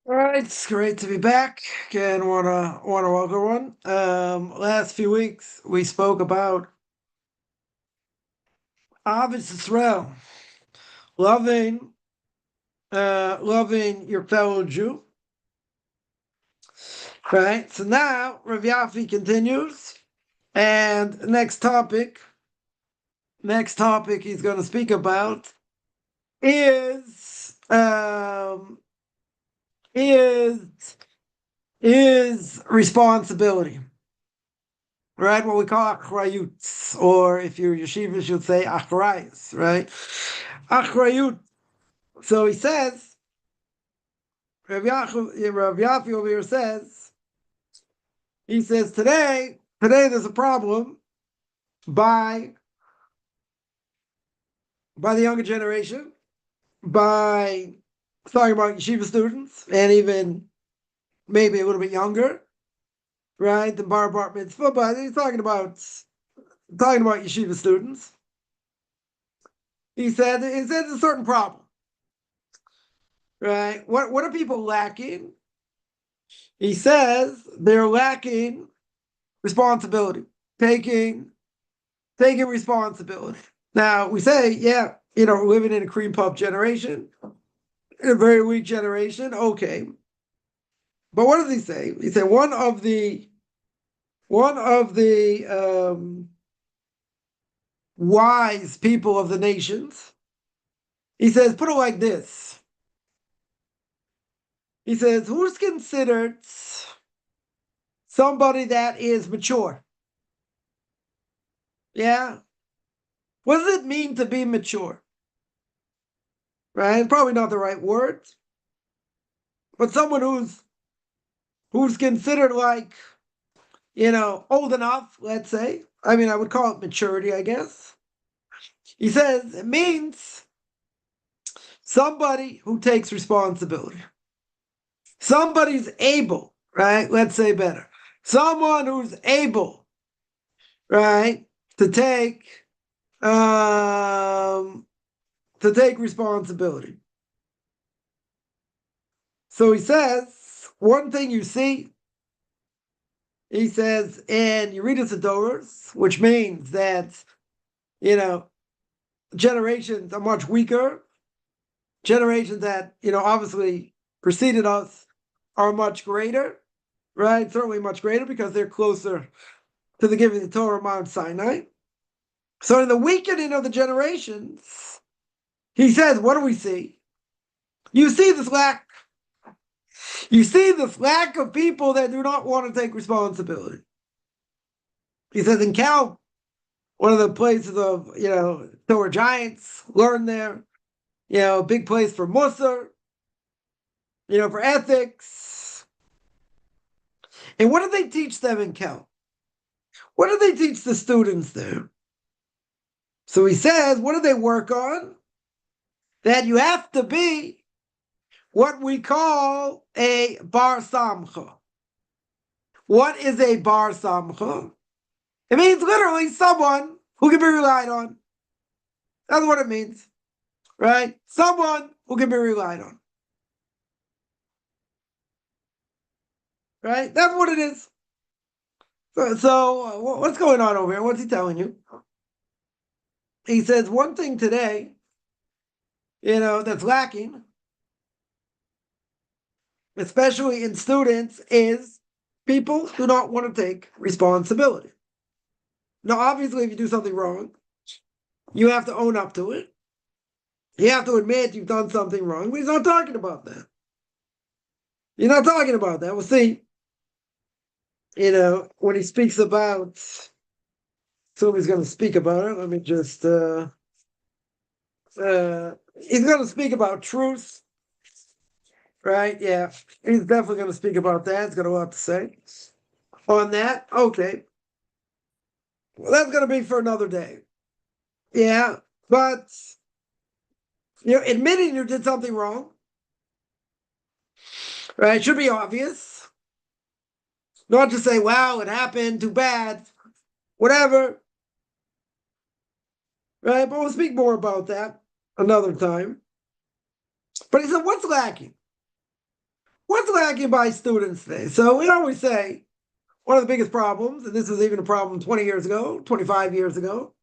All right, it's great to be back. Again, wanna welcome one. Last few weeks we spoke about Ahavas Israel, loving, loving your fellow Jew. Right. So now Rav Yafi continues, and next topic he's going to speak about is is responsibility. Right, what we call achrayut, or if you're yeshiva, should say achrayus, right? Achrayut. So he says, Rav Yafi over here says, he says today there's a problem by the younger generation, by talking about yeshiva students, and even maybe a little bit younger, right? The bar mitzvah, but he's talking about yeshiva students. He said it's a certain problem, right? What are people lacking? He says they're lacking responsibility, taking responsibility. Now we say, yeah, we're living in a cream puff generation, in a very weak generation. Okay, but what does he say? He said one of the wise people of the nations. He says, put it like this. He says, who's considered somebody that is mature? Yeah. What does it mean to be mature? Right? Probably not the right word. But someone who's considered like, old enough, let's say. I mean, I would call it maturity, I guess. He says it means somebody who takes responsibility. Somebody's able, right? Let's say better. Someone who's able, right, to take responsibility. So he says, one thing you see, he says, in Yeridus Adoros, which means that, generations are much weaker. Generations that, obviously preceded us are much greater, right? Certainly much greater because they're closer to the giving of the Torah Mount Sinai. So in the weakening of the generations, he says, what do we see? You see this lack. You see this lack of people that do not want to take responsibility. He says in Cal, one of the places of, Torah giants, learn there, a big place for Musar, for ethics. And what do they teach them in Cal? What do they teach the students there? So he says, what do they work on? That you have to be what we call a bar samcha. What is a bar samcha? It means literally someone who can be relied on. That's what it means, right? Someone who can be relied on. Right? That's what it is. So what's going on over here? What's he telling you? He says one thing today, that's lacking, especially in students, is people do not want to take responsibility. Now, obviously, if you do something wrong, you have to own up to it. You have to admit you've done something wrong, but he's not talking about that. You're not talking about that. We'll see. When he speaks about, so he's going to speak about it. Let me just, he's going to speak about truth, right? Yeah, he's definitely going to speak about that. He's got a lot to say on that. Okay. Well, that's going to be for another day. Yeah, but, admitting you did something wrong, right, should be obvious. Not to say, wow, it happened, too bad, whatever. Right? But we'll speak more about that another time. But he said, what's lacking? what's lacking by students today? So we always say one of the biggest problems, and this was even a problem 20 years ago, 25 years ago.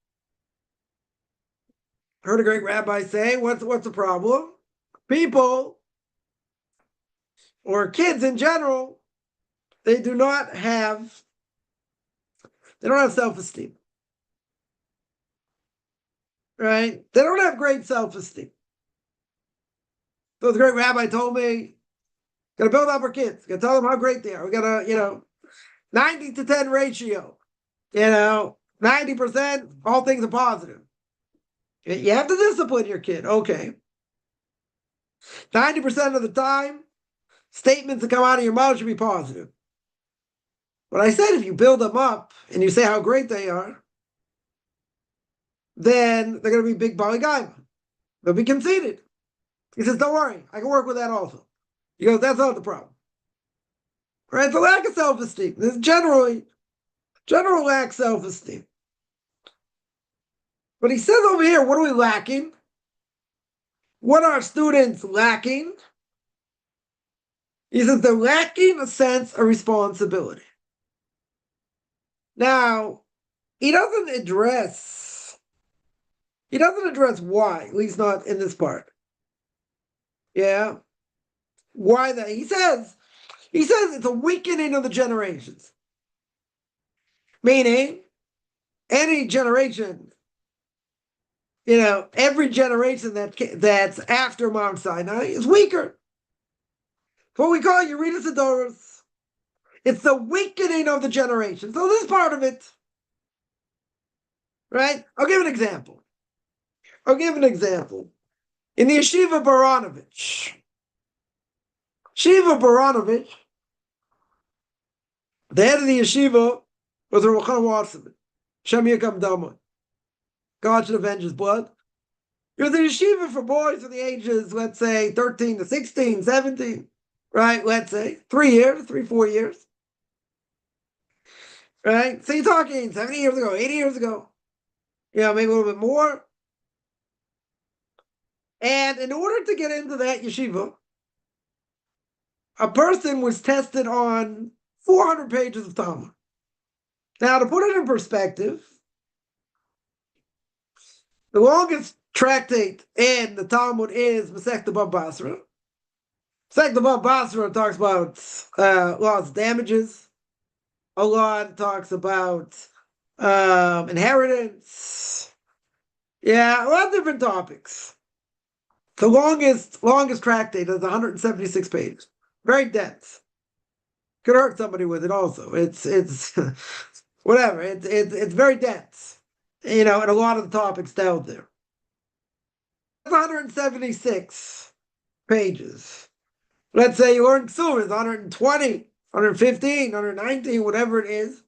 Heard a great rabbi say, what's the problem? People, or kids in general, they don't have self-esteem. Right? They don't have great self-esteem. So the great rabbi told me, gotta build up our kids, gotta tell them how great they are. We gotta, 90 to 10 ratio. 90%, all things are positive. You have to discipline your kid. Okay. 90% of the time, statements that come out of your mouth should be positive. But I said if you build them up and you say how great they are, then they're going to be big balagaima. They'll be conceited. He says, don't worry, I can work with that also. He goes, that's not the problem. Right? It's a lack of self-esteem. There's general lack of self-esteem. But he says over here, what are we lacking? What are students lacking? He says they're lacking a sense of responsibility. Now, he doesn't address why, at least not in this part. Yeah. Why that? He says it's a weakening of the generations. Meaning, any generation, every generation that's after Mount Sinai is weaker. What we call Yeridus Adoros. It's the weakening of the generation. So this part of it, right? I'll give an example. In the Yeshiva Baranovich, the head of the yeshiva was a Ruchana Watson, Shem Yikam Dama. God should avenge his blood. It was a yeshiva for boys of the ages, let's say, 13 to 16, 17, right? Let's say 4 years. Right? So you're talking 70 years ago, 80 years ago. Maybe a little bit more. And in order to get into that yeshiva, a person was tested on 400 pages of Talmud. Now, to put it in perspective, the longest tractate in the Talmud is Masechta Bava Basra. Masechta Bava Basra talks about loss, damages. A lot talks about inheritance. Yeah, a lot of different topics. The longest tractate is 176 pages. Very dense. Could hurt somebody with it also. It's whatever. It's very dense. And a lot of the topics dealt there. 176 pages. Let's say you learn Ksuvah, it's 120, 115, 119, whatever it is.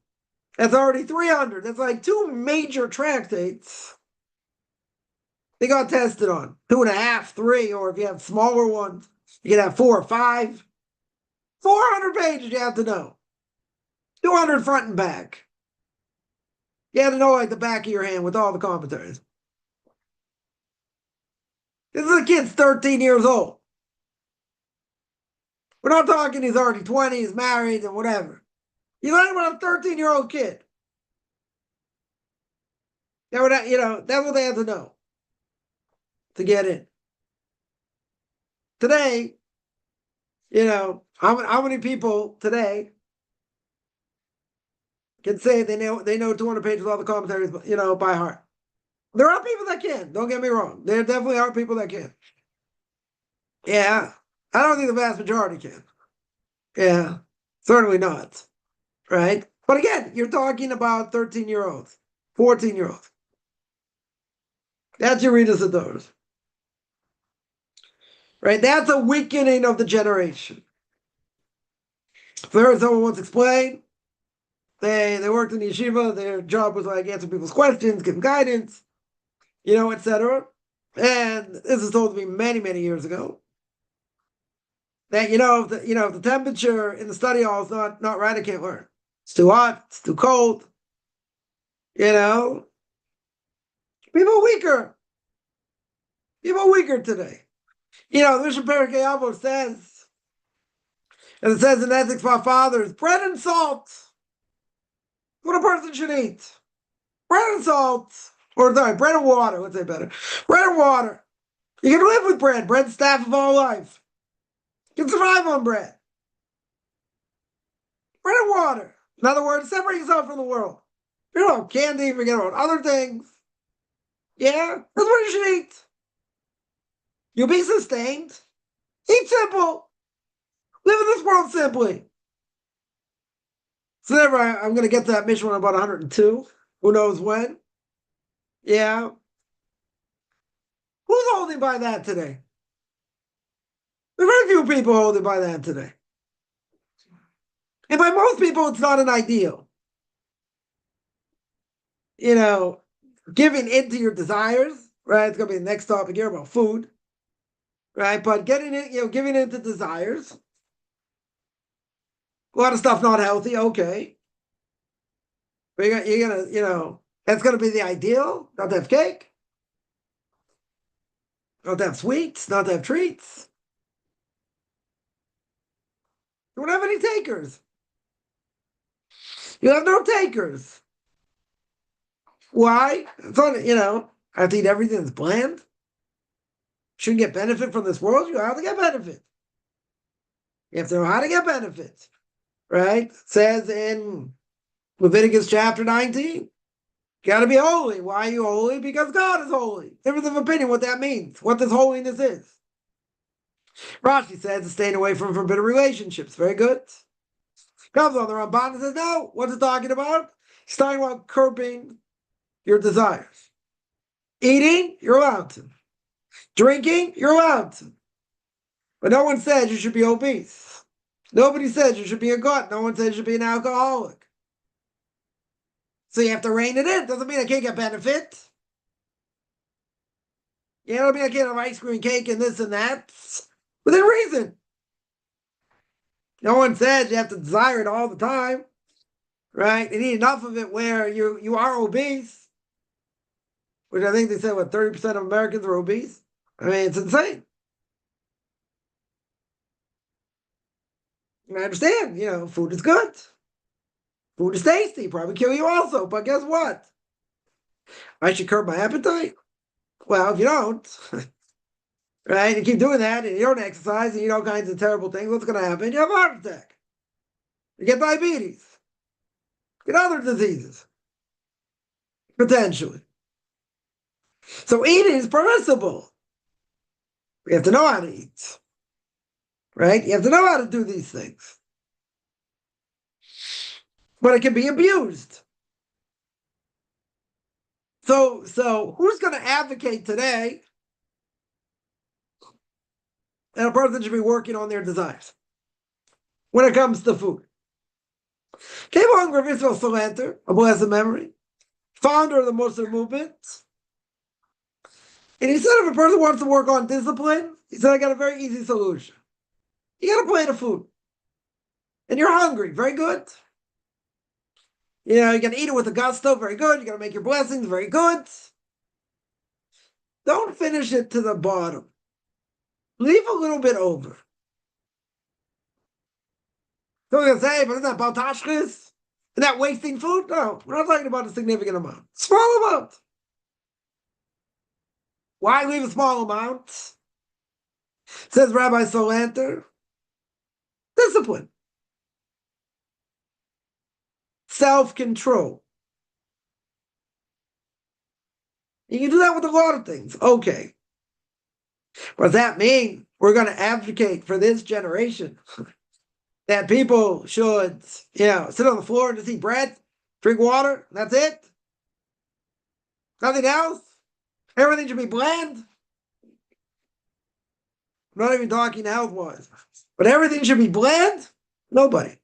That's already 300. That's like two major tractates they got tested on. 2.5, 3, or if you have smaller ones, you can have 4 or 5. 400 pages you have to know. 200 front and back. You have to know like the back of your hand with all the commentaries. This is a kid's 13 years old. We're not talking he's already 20, he's married and whatever. You're talking about a 13-year-old kid. That's what they have to know to get in. Today, how many people today can say they know 200 pages of all the commentaries, by heart? There are people that can. Don't get me wrong. There definitely are people that can. Yeah, I don't think the vast majority can. Yeah, certainly not. Right? But again, you're talking about 13-year-olds, 14-year-olds. That's Yeridus Adoros. Right? That's a weakening of the generation. So someone once explained, they worked in the yeshiva, their job was like answer people's questions, give them guidance, etc. And this is told to me many, many years ago. That if the temperature in the study hall is not right, I can't learn. It's too hot, it's too cold. People are weaker. People are weaker today. The Mishnah Perek Avos says As it says in Ethics for Our Fathers, bread and salt. What a person should eat. Bread and salt. Or sorry, bread and water. Let's say better. Bread and water. You can live with bread. Bread's the staff of all life. You can survive on bread. Bread and water. In other words, separate yourself from the world. You know, candy, forget about other things. Yeah, that's what you should eat. You'll be sustained. Eat simple. Live in this world simply. So never, I'm going to get to that mission when I'm about 102. Who knows when? Yeah. Who's holding by that today? There are very few people holding by that today. And by most people, it's not an ideal. You know, giving into your desires, right? It's going to be the next topic here about food, right? But getting it, giving into desires. A lot of stuff not healthy, okay. But you're gonna, that's gonna be the ideal. Not to have cake, not to have sweets, not to have treats. You won't have any takers. You have no takers. Why? It's on, I have to eat everything that's bland. Shouldn't get benefit from this world. You have to get benefit. You have to know how to get benefit. Right? It says in Leviticus chapter 19, you got to be holy. Why are you holy? Because God is holy. Difference of opinion what that means, what this holiness is. Rashi says it's staying away from forbidden relationships. Very good. Comes on the Ramban and says, no, what's it talking about? He's talking about curbing your desires. Eating, you're allowed to. Drinking, you're allowed to. But no one says you should be obese. Nobody says you should be a glutton. No one says you should be an alcoholic. So you have to rein it in. Doesn't mean I can't get benefit. You know what I mean? I can't have ice cream, cake, and this and that. Within reason. No one says you have to desire it all the time. Right? You need enough of it where you are obese. Which I think they said, 30% of Americans are obese? I mean, it's insane. And I understand, food is good. Food is tasty, probably kill you also, but guess what? I should curb my appetite? Well, if you don't, right, you keep doing that, and you don't exercise, and you eat all kinds of terrible things, what's going to happen? You have a heart attack. You get diabetes. You get other diseases. Potentially. So eating is permissible. We have to know how to eat. Right? You have to know how to do these things. But it can be abused. So who's going to advocate today that a person should be working on their desires when it comes to food? Came along Rav Israel Salanter, a blessed memory, founder of the Muslim movement. And he said if a person wants to work on discipline, he said, I got a very easy solution. You got a plate of food. And you're hungry. Very good. You got to eat it with a gusto. Very good. You got to make your blessings. Very good. Don't finish it to the bottom. Leave a little bit over. So we're going to say, but isn't that about tashchis? Isn't that wasting food? No, we're not talking about a significant amount. Small amount. Why leave a small amount? Says Rabbi Solanter. Discipline. Self-control. You can do that with a lot of things. Okay. What does that mean? We're going to advocate for this generation that people should, sit on the floor and just eat bread, drink water, that's it? Nothing else? Everything should be bland? I'm not even talking health-wise. But everything should be bland? Nobody.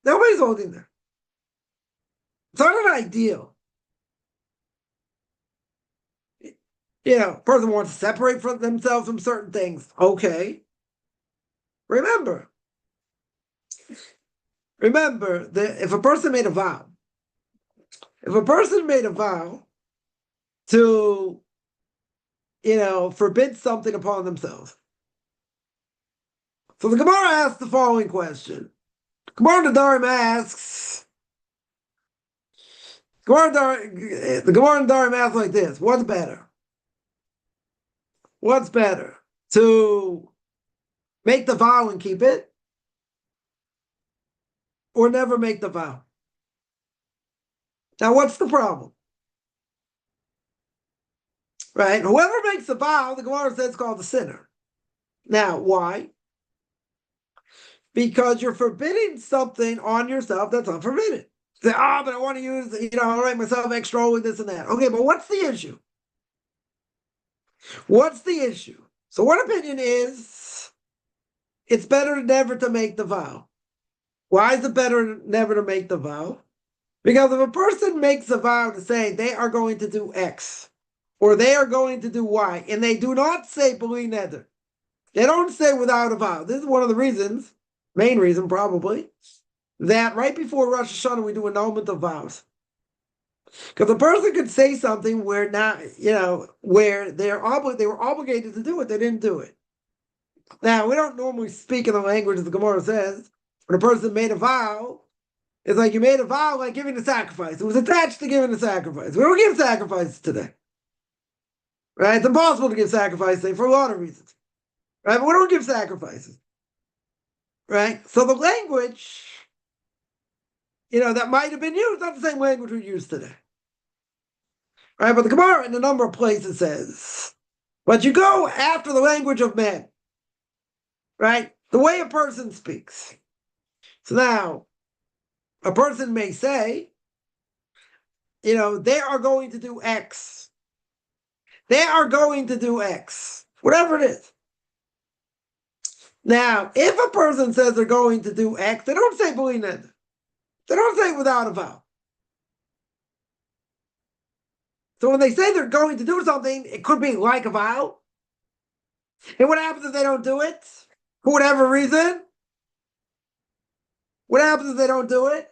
Nobody's holding there. It's not an ideal. Person wants to separate from themselves from certain things. Okay. Remember that if a person made a vow to, forbid something upon themselves, So the Gemara asks the following question. Gemara Nadarim asks, the Gemara Nadarim asks like this: what's better? What's better? To make the vow and keep it, or never make the vow? Now, what's the problem? Right? Whoever makes the vow, the Gemara says, is called the sinner. Now, why? Because you're forbidding something on yourself that's unforbidden. Say, but I want to use, I'll write myself extra holy, this and that. Okay, but what's the issue? What's the issue? So one opinion is, it's better never to make the vow. Why is it better never to make the vow? Because if a person makes a vow to say they are going to do X, or they are going to do Y, and they do not say b'li neder, they don't say without a vow. This is one of the reasons, main reason probably, that right before Rosh Hashanah we do annulment of vows. Because a person could say something where not, where they were obligated to do it, they didn't do it. Now, we don't normally speak in the language as the Gemara says. When a person made a vow, it's like you made a vow like giving a sacrifice. It was attached to giving a sacrifice. We don't give sacrifices today. Right? It's impossible to give sacrifices for a lot of reasons. Right? But we don't give sacrifices. Right? So the language, that might have been used, not the same language we use today. Right? But the Gemara in a number of places says, but you go after the language of men. Right? The way a person speaks. So now, a person may say, they are going to do X. They are going to do X. Whatever it is. Now, if a person says they're going to do X, they don't say b'li neder. They don't say without a vow. So when they say they're going to do something, it could be like a vow. And what happens if they don't do it? For whatever reason? What happens if they don't do it?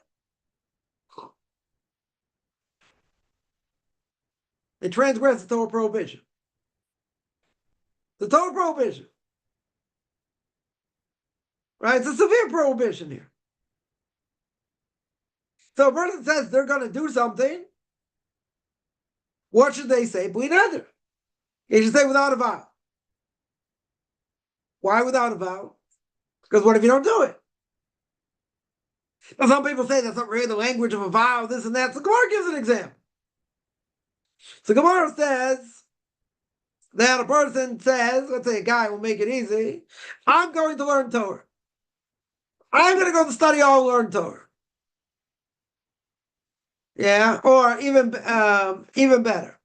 They transgress the Torah prohibition. The Torah prohibition. Right? It's a severe prohibition here. So a person says they're going to do something. What should they say? B'li neder. They should say without a vow. Why without a vow? Because what if you don't do it? Now, some people say that's not really the language of a vow, this and that. So Gemara gives an example. So Gemara says that a person says, let's say a guy will make it easy, I'm going to learn Torah. I'm going to go to study all learn Torah. Yeah, or even better.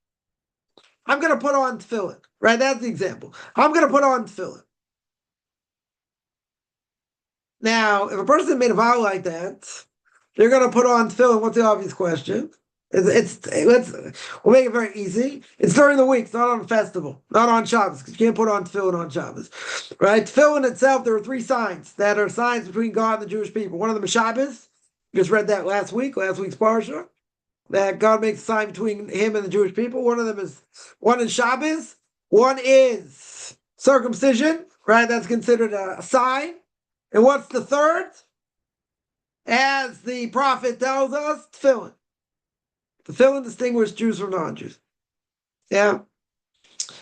I'm going to put on tefillin. Right, that's the example. I'm going to put on tefillin. Now, if a person made a vow like that, they're going to put on tefillin. What's the obvious question? We'll make it very easy. It's during the week, it's not on a festival, not on Shabbos, because you can't put on tefillin on Shabbos. Right? Tefillin itself, there are 3 signs that are signs between God and the Jewish people. One of them is Shabbos. Just read that last week's parsha, that God makes a sign between him and the Jewish people. One is Shabbos. One is circumcision. Right? That's considered a sign. And what's the third? As the prophet tells us, tefillin. Tefillin distinguishes Jews from non-Jews. Yeah.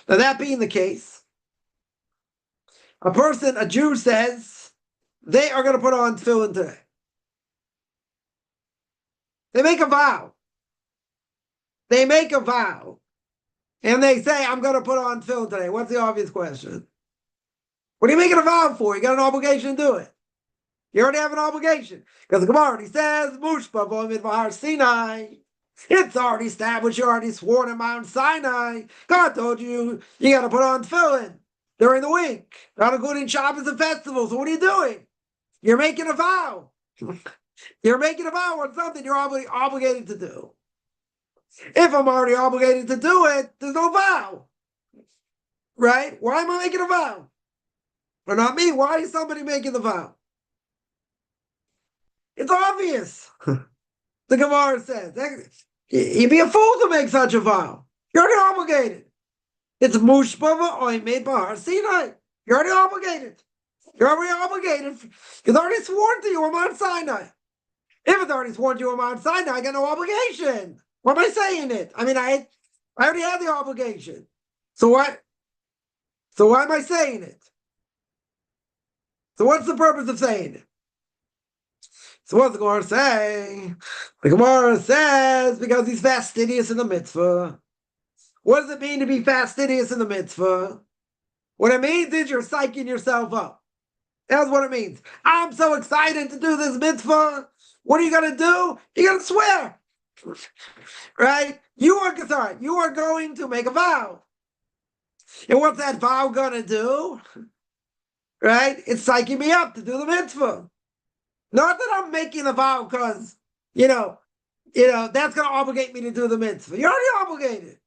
Now that being the case, a Jew says, they are going to put on tefillin today. They make a vow. And they say, I'm going to put on tefillin today. What's the obvious question? What are you making a vow for? You got an obligation to do it. You already have an obligation. Because the Gemara already says, Mushpa v'omid v'har Sinai. It's already established. You already sworn at Mount Sinai. God told you got to put on tefillin during the week, not including Shabbos and festivals. So what are you doing? You're making a vow. You're making a vow on something you're obligated to do. If I'm already obligated to do it, there's no vow. Right? Why am I making a vow? Or not me. Why is somebody making the vow? It's obvious. The Gemara says, you'd be a fool to make such a vow. You're already obligated. It's mushpa v'oimid b'har Sinai. You're already obligated. You're already obligated. It's already sworn to you on Mount Sinai. If it's already sworn to you on Mount Sinai, I got no obligation. Why am I saying it? I mean, I already have the obligation. So what? So why am I saying it? So what's the purpose of saying it? So what's the Gemara saying? The Gemara says because he's fastidious in the mitzvah. What does it mean to be fastidious in the mitzvah? What it means is you're psyching yourself up. That's what it means. I'm so excited to do this mitzvah. What are you going to do? You're going to swear. Right? You are going to make a vow. And what's that vow going to do? Right? It's psyching me up to do the mitzvah. Not that I'm making a vow because, that's going to obligate me to do the mitzvah. You're already obligated.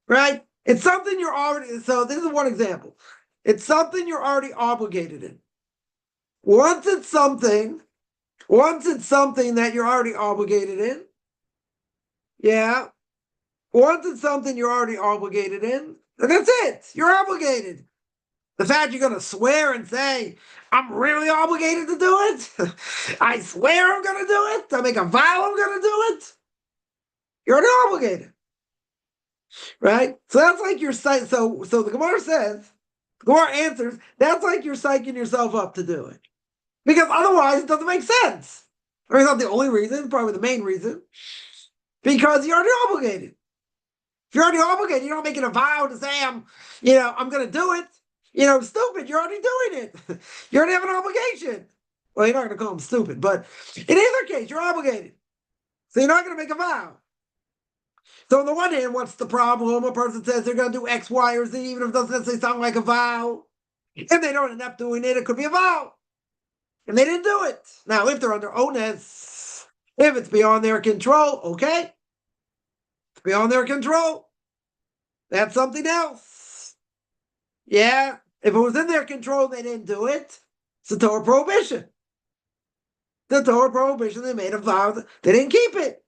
Right? It's something you're already, so this is one example. It's something you're already obligated in. Once it's something that you're already obligated in, once it's something you're already obligated in, then that's it. You're obligated. The fact you're going to swear and say, I'm really obligated to do it. I swear I'm going to do it. I make a vow I'm going to do it. You're already obligated. Right? So that's like you're so the Gemara says, the Gemara answers, that's like you're psyching yourself up to do it. Because otherwise it doesn't make sense. I mean, it's not the only reason, probably the main reason. Because you're already obligated. If you're already obligated, you're not making a vow to say I'm going to do it. Stupid, you're already doing it. You already have an obligation. Well, you're not going to call them stupid, but in either case, you're obligated. So you're not going to make a vow. So on the one hand, what's the problem? A person says they're going to do X, Y, or Z, even if it doesn't necessarily sound like a vow. If they don't end up doing it, it could be a vow. And they didn't do it. Now, if they're under onus, if it's beyond their control, okay. It's beyond their control. That's something else. Yeah. If it was in their control, they didn't do it. It's a Torah prohibition. The Torah prohibition, they made a vow. They didn't keep it.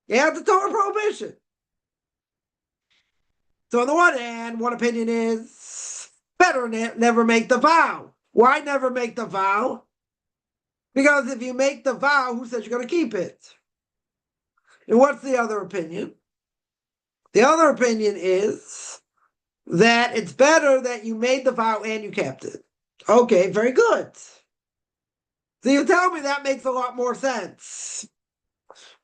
Yeah, it's a Torah prohibition. So on the one hand, one opinion is better never make the vow. Why never make the vow? Because if you make the vow, who says you're going to keep it? And what's the other opinion? The other opinion is that it's better that you made the vow and you kept it. Okay, very good. So you tell me that makes a lot more sense.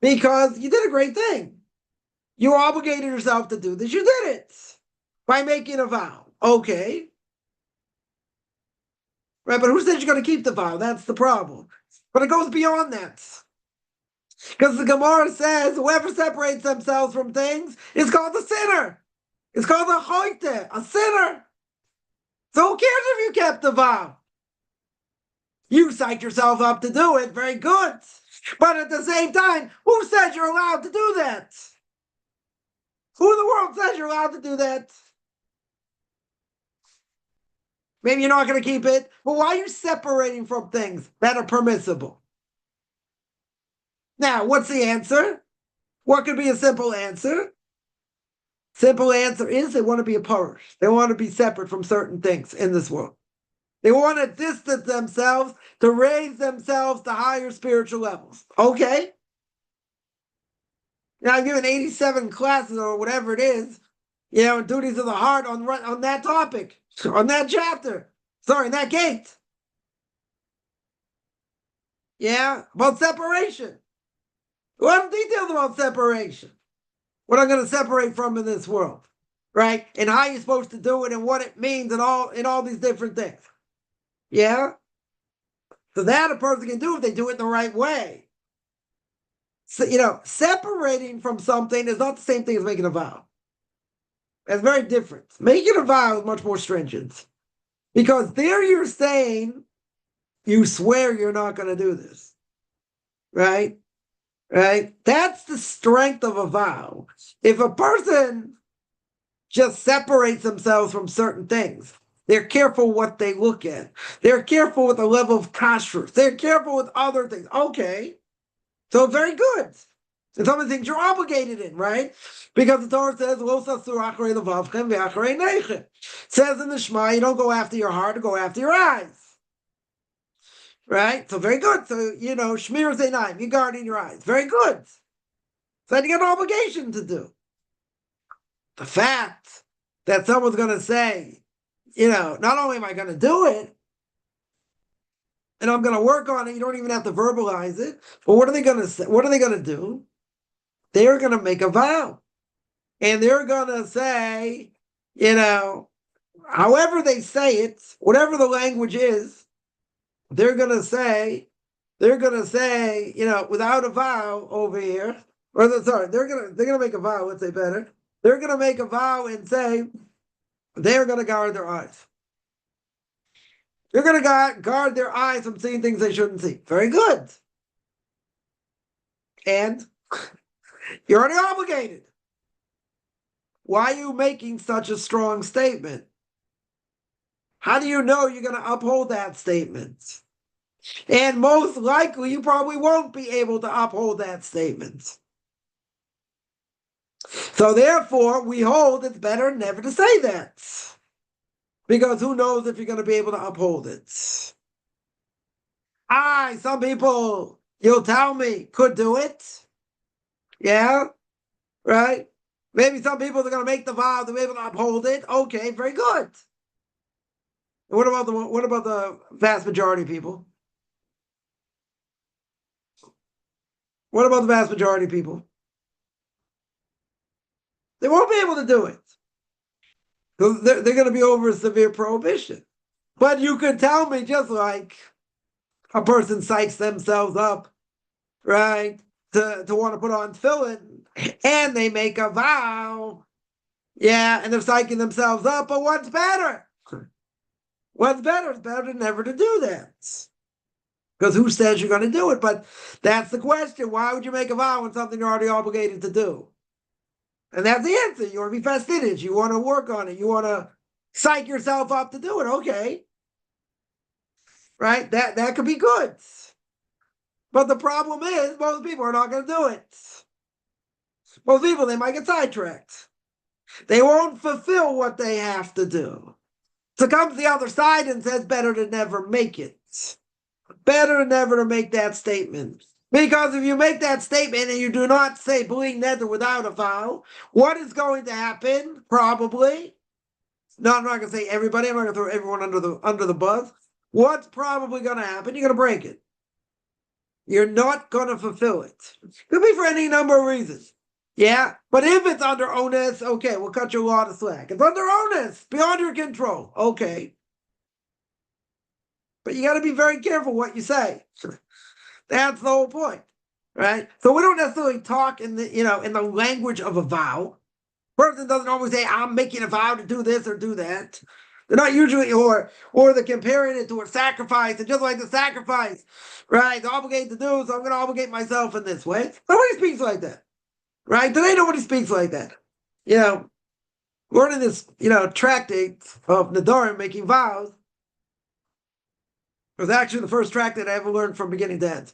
Because you did a great thing. You obligated yourself to do this. You did it by making a vow. Okay. Right, but who says you're going to keep the vow? That's the problem. But it goes beyond that. Because the Gemara says whoever separates themselves from things is called a sinner. It's called a choite, a sinner. So who cares if you kept the vow? You psyched yourself up to do it. Very good. But at the same time, who says you're allowed to do that? Who in the world says you're allowed to do that? Maybe you're not going to keep it, but why are you separating from things that are permissible? Now, what's the answer? What could be a simple answer? Simple answer is they want to be a parish. They want to be separate from certain things in this world. They want to distance themselves to raise themselves to higher spiritual levels. Okay. Now, I've given 87 classes or whatever it is, duties of the heart on that topic, on that chapter. Sorry, that gate. Yeah, about separation. What details about separation? What I'm going to separate from in this world, right? And how you're supposed to do it and what it means and all these different things. Yeah? So that a person can do if they do it the right way. So, separating from something is not the same thing as making a vow. It's very different. Making a vow is much more stringent. Because there you're saying, you swear you're not going to do this. Right? Right? That's the strength of a vow. If a person just separates themselves from certain things, they're careful what they look at. They're careful with the level of kashrut. They're careful with other things. Okay. So very good. And some of the things you're obligated in, right? Because the Torah says, Lo sasur acharei levavchem ve'acharei neichem. Says in the Shema, you don't go after your heart, go after your eyes. Right? So very good. So, Shmir Zainayim, you guarding your eyes. Very good. So then you got an obligation to do. The fact that someone's going to say, not only am I going to do it, and I'm going to work on it, you don't even have to verbalize it, but what are they going to say? What are they going to do? They're going to make a vow. And they're going to say, however they say it, whatever the language is, they're going to say, without a vow over here, they're going to make a vow, let's say better. They're going to make a vow and say they're going to guard their eyes. They're going to guard their eyes from seeing things they shouldn't see. Very good. And you're already obligated. Why are you making such a strong statement? How do you know you're going to uphold that statement? And most likely, you probably won't be able to uphold that statement. So therefore, we hold it's better never to say that. Because who knows if you're going to be able to uphold it. Some people, you'll tell me, could do it. Yeah, right? Maybe some people are going to make the vow to be able to uphold it. Okay, very good. What about the vast majority of people? What about the vast majority of people? They won't be able to do it. So they're going to be over a severe prohibition. But you could tell me, just like a person psychs themselves up, right, to want to put on tefillin, and they make a vow, and they're psyching themselves up, but what's better? What's better? It's better never to do that. Because who says you're going to do it? But that's the question. Why would you make a vow on something you're already obligated to do? And that's the answer. You want to be fastidious. You want to work on it. You want to psych yourself up to do it. Okay. Right? That could be good. But the problem is most people are not going to do it. Most people, they might get sidetracked. They won't fulfill what they have to do. So comes the other side and says better to never make it. Better never to make that statement. Because if you make that statement and you do not say b'li neder without a vow, what is going to happen? Probably. No, I'm not going to say everybody. I'm not going to throw everyone under the bus. What's probably going to happen? You're going to break it. You're not going to fulfill it. Could be for any number of reasons. Yeah, but if it's under onus, okay, we'll cut you a lot of slack. It's under onus, beyond your control. Okay. But you got to be very careful what you say. That's the whole point, right? So we don't necessarily talk in the language of a vow. Person doesn't always say, I'm making a vow to do this or do that. They're not usually, or they're comparing it to a sacrifice, and just like the sacrifice, right? They're obligated to do, so I'm going to obligate myself in this way. Nobody speaks like that, right? Today, nobody speaks like that. Learning this, tractate of Nadarim, making vows, was actually the first tractate I ever learned from beginning to end.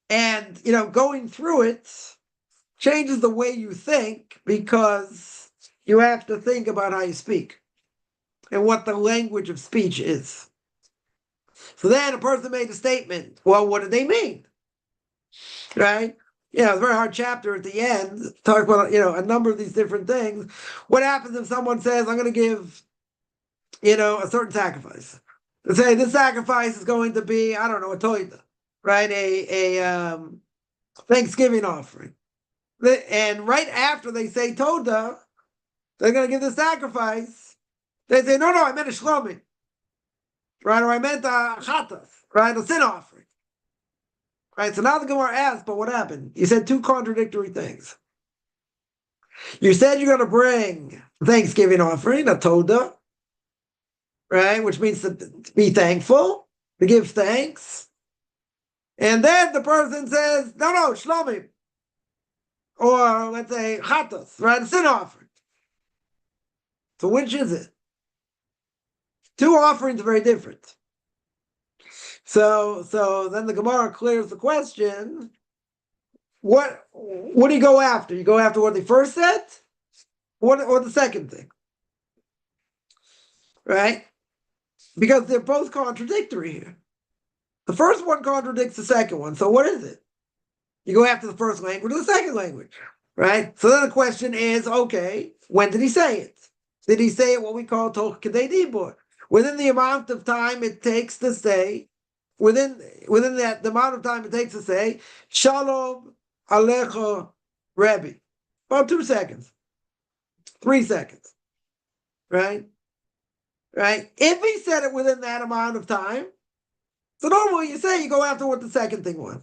And, going through it changes the way you think, because you have to think about how you speak and what the language of speech is. So then a person made a statement. Well, what did they mean? Right? It's a very hard chapter at the end. Talk about, a number of these different things. What happens if someone says, I'm going to give, a certain sacrifice? They say this sacrifice is going to be, I don't know, a toida, right? A Thanksgiving offering. And right after they say toda, they're going to give the sacrifice. They say, no, I meant a shlomi, right? Or I meant a chatas, right? A sin offering. Right? So now the Gemara asks, but what happened? You said two contradictory things. You said you're going to bring Thanksgiving offering, a toda, right? Which means to be thankful, to give thanks. And then the person says, no, shlomi. Or let's say chatas, right? A sin offering. So which is it? Two offerings are very different. So then the Gemara clears the question. what do you go after? You go after what they first said, or the second thing, right? Because they're both contradictory here. The first one contradicts the second one. So what is it? You go after the first language or the second language, right? So then the question is, okay, when did he say it? Did he say it what we call toch kedei dibur? Within the amount of time it takes to say, within that the amount of time it takes to say, Shalom Alecha Rebbe. About 2 seconds, 3 seconds, right? Right? If he said it within that amount of time, so normally you say you go after what the second thing was.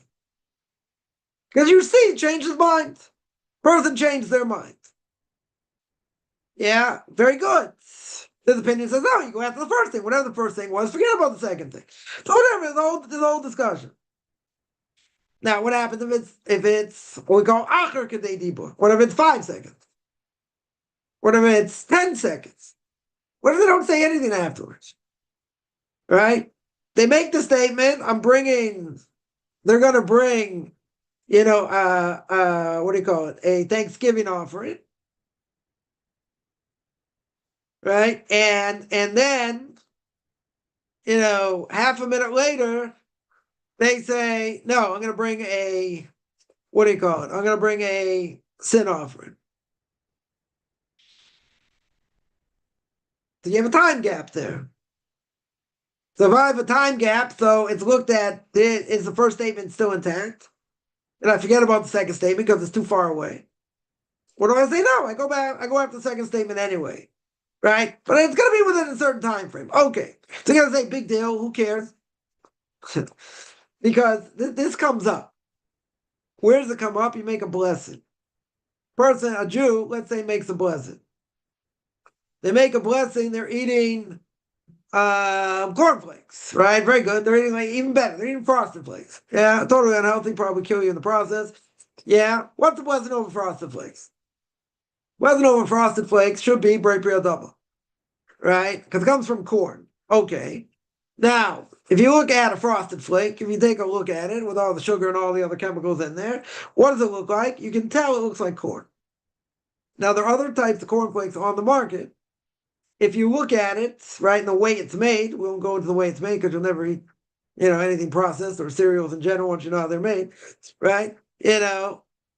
Because you see, it changed his mind. Person changed their mind. Yeah, very good. This opinion says, no, you go after the first thing. Whatever the first thing was, forget about the second thing. So whatever, there's a whole discussion. Now, what happens if it's what we call acher kedei dibur? What if it's 5 seconds? What if it's 10 seconds? What if they don't say anything afterwards? Right? They make the statement, they're going to bring, what do you call it? A Thanksgiving offering. Right? And then, half a minute later, they say, no, I'm going to bring I'm going to bring a sin offering. So you have a time gap there. So if I have a time gap, so it's looked at, is the first statement still intact? And I forget about the second statement because it's too far away. What do I say? No, I go after the second statement anyway. Right? But it's going to be within a certain time frame. Okay. So you're going to say, big deal, who cares? Because this comes up. Where does it come up? You make a blessing. A Jew, let's say, makes a blessing. They make a blessing, they're eating cornflakes, right? Very good. They're eating even better. They're eating frosted flakes. Yeah, totally unhealthy, probably kill you in the process. Yeah, what's the blessing over frosted flakes? Blessing over frosted flakes should be Brei Priyadama, right? Because it comes from corn. Okay. Now, if you look at a frosted flake, if you take a look at it with all the sugar and all the other chemicals in there, what does it look like? You can tell it looks like corn. Now, there are other types of cornflakes on the market. If you look at it, right, and the way it's made, we won't go into the way it's made because you'll never eat, anything processed or cereals in general once you know how they're made, right?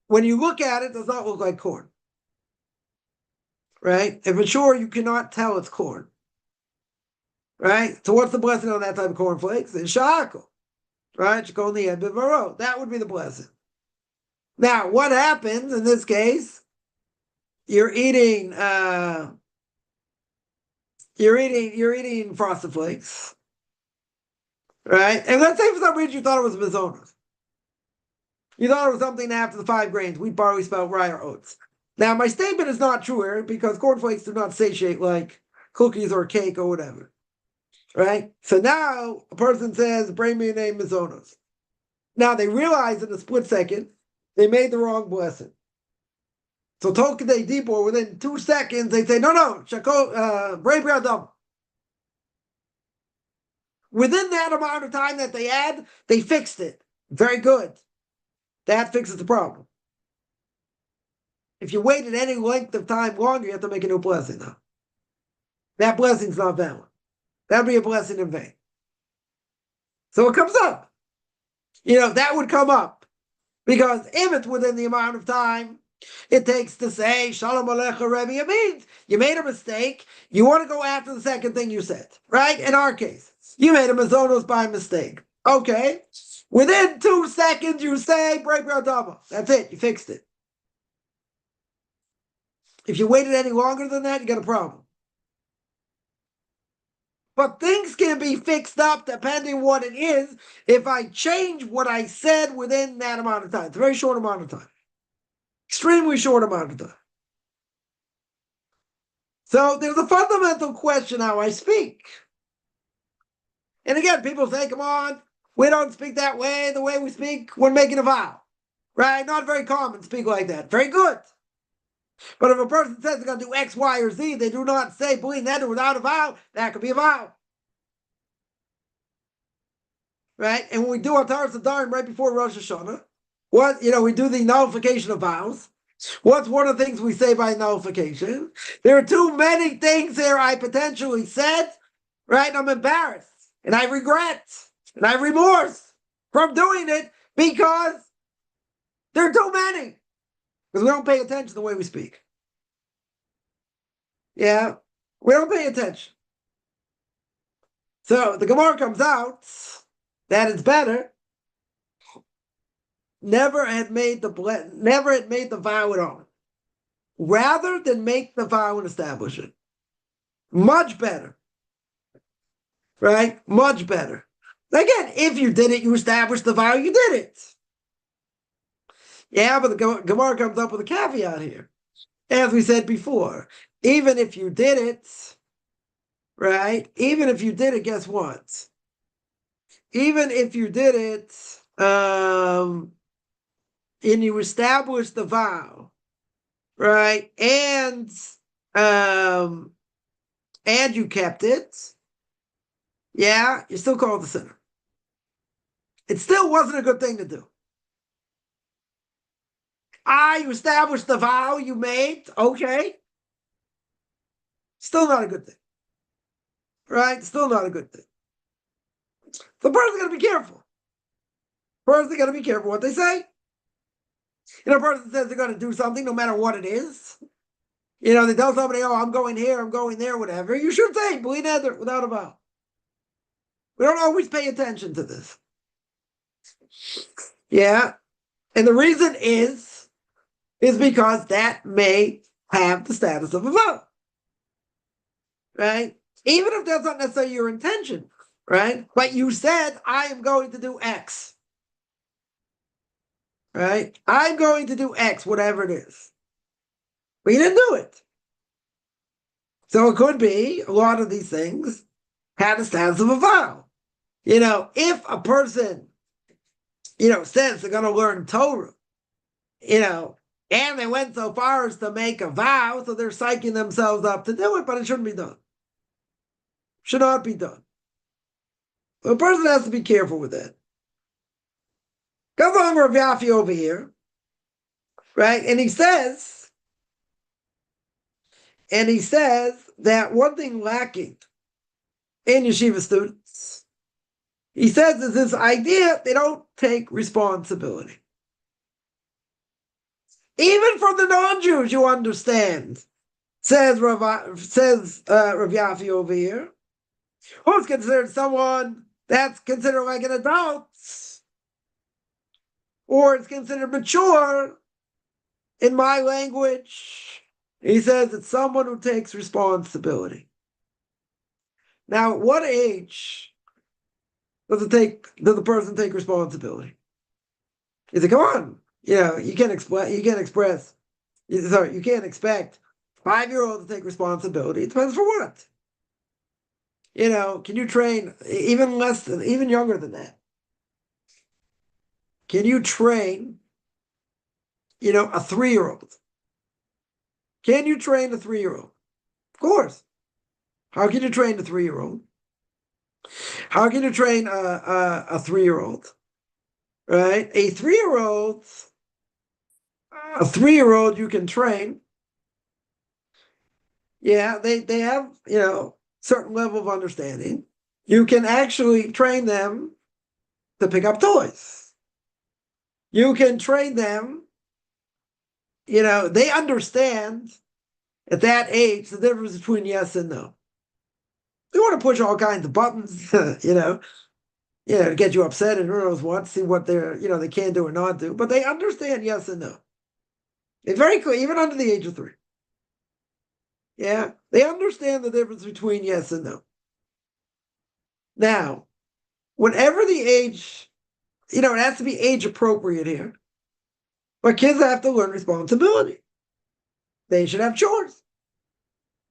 When you look at it, it does not look like corn, right? And for sure, you cannot tell it's corn, right? So what's the blessing on that type of cornflakes? It's sha'akol, right? That would be the blessing. Now, what happens in this case? You're eating frosted flakes, right? And let's say for some reason you thought it was mazonos. You thought it was something after the 5 grains, wheat, barley, spelt, rye, or oats. Now, my statement is not true here because cornflakes do not satiate like cookies or cake or whatever, right? So now a person says, bring me a name mazonos. Now they realize in a split second they made the wrong blessing. So toch kedei dibur, within 2 seconds, they say, no, Brei Priyadama. Within that amount of time that they had, they fixed it. Very good. That fixes the problem. If you waited any length of time longer, you have to make a new blessing now. That blessing's not valid. That would be a blessing in vain. So it comes up. That would come up. Because if it's within the amount of time it takes to say, Shalom Alecha Rebbe, it means you made a mistake. You want to go after the second thing you said, right? In our case, you made a mazonos by mistake. Okay. Within 2 seconds, you say, Brei Priyadama. That's it. You fixed it. If you waited any longer than that, you got a problem. But things can be fixed up depending what it is if I change what I said within that amount of time. It's a very short amount of time. Extremely short amount of time. So there's a fundamental question how I speak. And again, people say, come on, we don't speak that way. The way we speak when making a vow. Right? Not very common to speak like that. Very good. But if a person says they're going to do X, Y, or Z, they do not say b'li neder without a vow, that could be a vow. Right? And when we do our Taras Adarim right before Rosh Hashanah, What, we do the nullification of vows. What's one of the things we say by nullification? There are too many things here I potentially said, right? And I'm embarrassed, and I regret, and I have remorse from doing it because there are too many. Because we don't pay attention to the way we speak. Yeah, we don't pay attention. So the Gemara comes out that it's better never had made the vow at all, rather than make the vow and establish it. Much better, right? Much better. Again, if you did it, you established the vow, you did it. Yeah, but the Gemara comes up with a caveat here. As we said before, even if you did it, right? Even if you did it, guess what? Even if you did it, and you established the vow, right? And you kept it, yeah, you're still called the sinner. It still wasn't a good thing to do. You established the vow you made, okay. Still not a good thing. Right? Still not a good thing. The person's got to be careful. Person's got to be careful what they say. A person says they're going to do something no matter what it is. They tell somebody, I'm going here, I'm going there, whatever. You should say, b'li neder, without a vow. We don't always pay attention to this. Yeah. And the reason is because that may have the status of a vow. Right? Even if that's not necessarily your intention, right? But you said, I am going to do X. Right? I'm going to do X, whatever it is. But you didn't do it. So it could be a lot of these things had the status of a vow. If a person, says they're going to learn Torah, and they went so far as to make a vow, so they're psyching themselves up to do it, but it shouldn't be done. Should not be done. So a person has to be careful with that. Comes along Rav Yafi over here, right? And he says that one thing lacking in yeshiva students, he says, is this idea they don't take responsibility. Even from the non-Jews, you understand, says Rav Yafi over here, who's considered someone that's considered like an adult, or it's considered mature, in my language. He says it's someone who takes responsibility. Now, at what age does the person take responsibility? He said, come on, you can't expect 5-year-old to take responsibility. It depends for what. Can you train even younger than that? Can you train, a 3-year-old? Can you train a 3-year-old? Of course. How can you train a 3-year-old? How can you train a 3-year-old? Right? A 3-year-old you can train. Yeah, they have, certain level of understanding. You can actually train them to pick up toys. You can train them, they understand at that age the difference between yes and no. They want to push all kinds of buttons, to get you upset and who knows what, see what they can do or not do, but they understand yes and no. It's very clear, even under the age of 3. Yeah, they understand the difference between yes and no. Now, whenever the age, it has to be age appropriate here, but kids have to learn responsibility. They should have chores,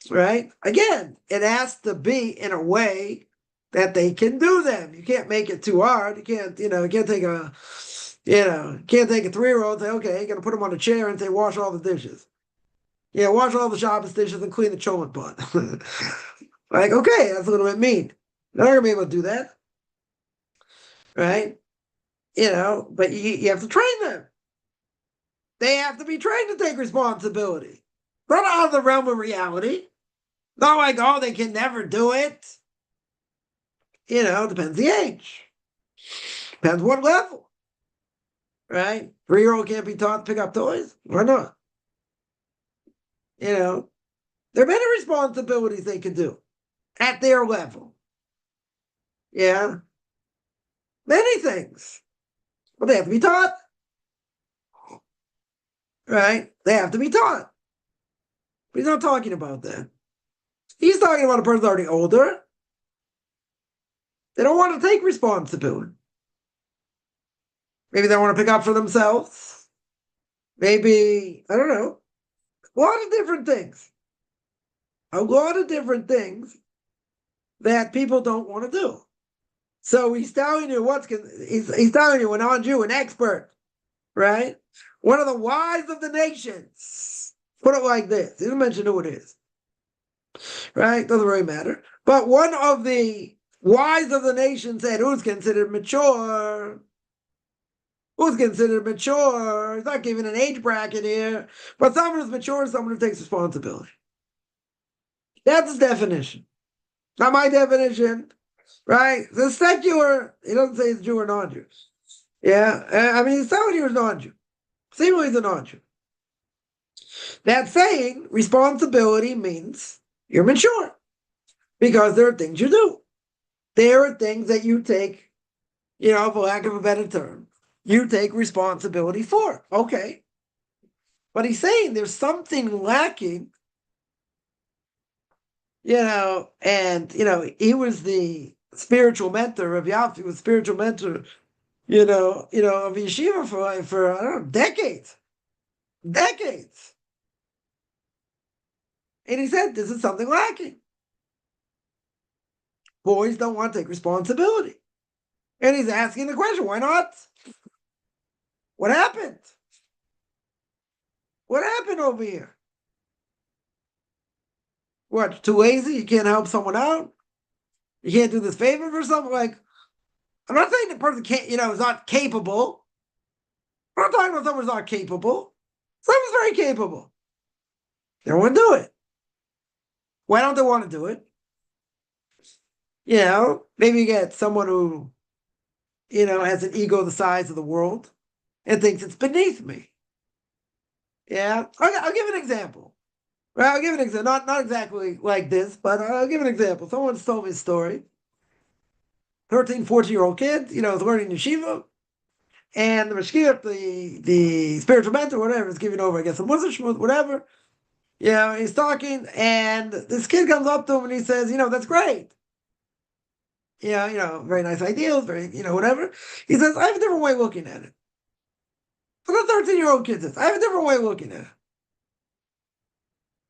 right? Again, it has to be in a way that they can do them. You can't make it too hard. You can't take a 3-year-old and say, okay, you're going to put them on a chair and say, wash all the dishes. Yeah, wash all the Shabbos dishes and clean the cholent pot. Like, okay, that's a little bit mean. They're not going to be able to do that. Right? But you have to train them. They have to be trained to take responsibility. Not out of the realm of reality. Not like, oh, they can never do it. Depends the age. Depends what level. Right? 3-year-old can't be taught to pick up toys? Why not? There are many responsibilities they can do at their level. Yeah? Many things. But they have to be taught. Right? They have to be taught. But he's not talking about that. He's talking about a person already older. They don't want to take responsibility. Maybe they want to pick up for themselves. Maybe, I don't know. A lot of different things. A lot of different things that people don't want to do. So he's telling you he's telling you, an on-Jew, an expert, right? One of the wise of the nations. Put it like this. He didn't mention who it is. Right? Doesn't really matter. But one of the wise of the nation said, who's considered mature? Who's considered mature? He's not giving an age bracket here. But someone who's mature is someone who takes responsibility. That's his definition. Not my definition. Right? The secular, he doesn't say he's Jew or non-Jew. Yeah? I mean, he's telling you he's non-Jew. Seemingly he's a non-Jew. That saying, responsibility means you're mature. Because there are things you do. There are things that you take, for lack of a better term, you take responsibility for. Okay. But he's saying there's something lacking, and, he was the spiritual mentor of Yaf. He was spiritual mentor, of yeshiva for I don't know, decades. Decades. And he said, this is something lacking. Boys don't want to take responsibility. And he's asking the question, why not? What happened? What happened over here? What, too lazy? You can't help someone out? You can't do this favor for someone? Like, I'm not saying the person can't, is not capable. I'm not talking about someone who's not capable. Someone's very capable. They don't want to do it. Why don't they want to do it? Maybe you get someone who, has an ego the size of the world and thinks it's beneath me. Yeah? I'll give an example. Right? I'll give an example. Not exactly like this, but I'll give an example. Someone told me a story. 13, 14-year-old kid, is learning yeshiva. And the mashgiach, the spiritual mentor, whatever, is giving over, I guess, a Muslim, whatever. He's talking, and this kid comes up to him and he says, that's great. Very nice ideals, very, whatever. He says, I have a different way of looking at it. So the 13-year-old kid says, I have a different way of looking at it.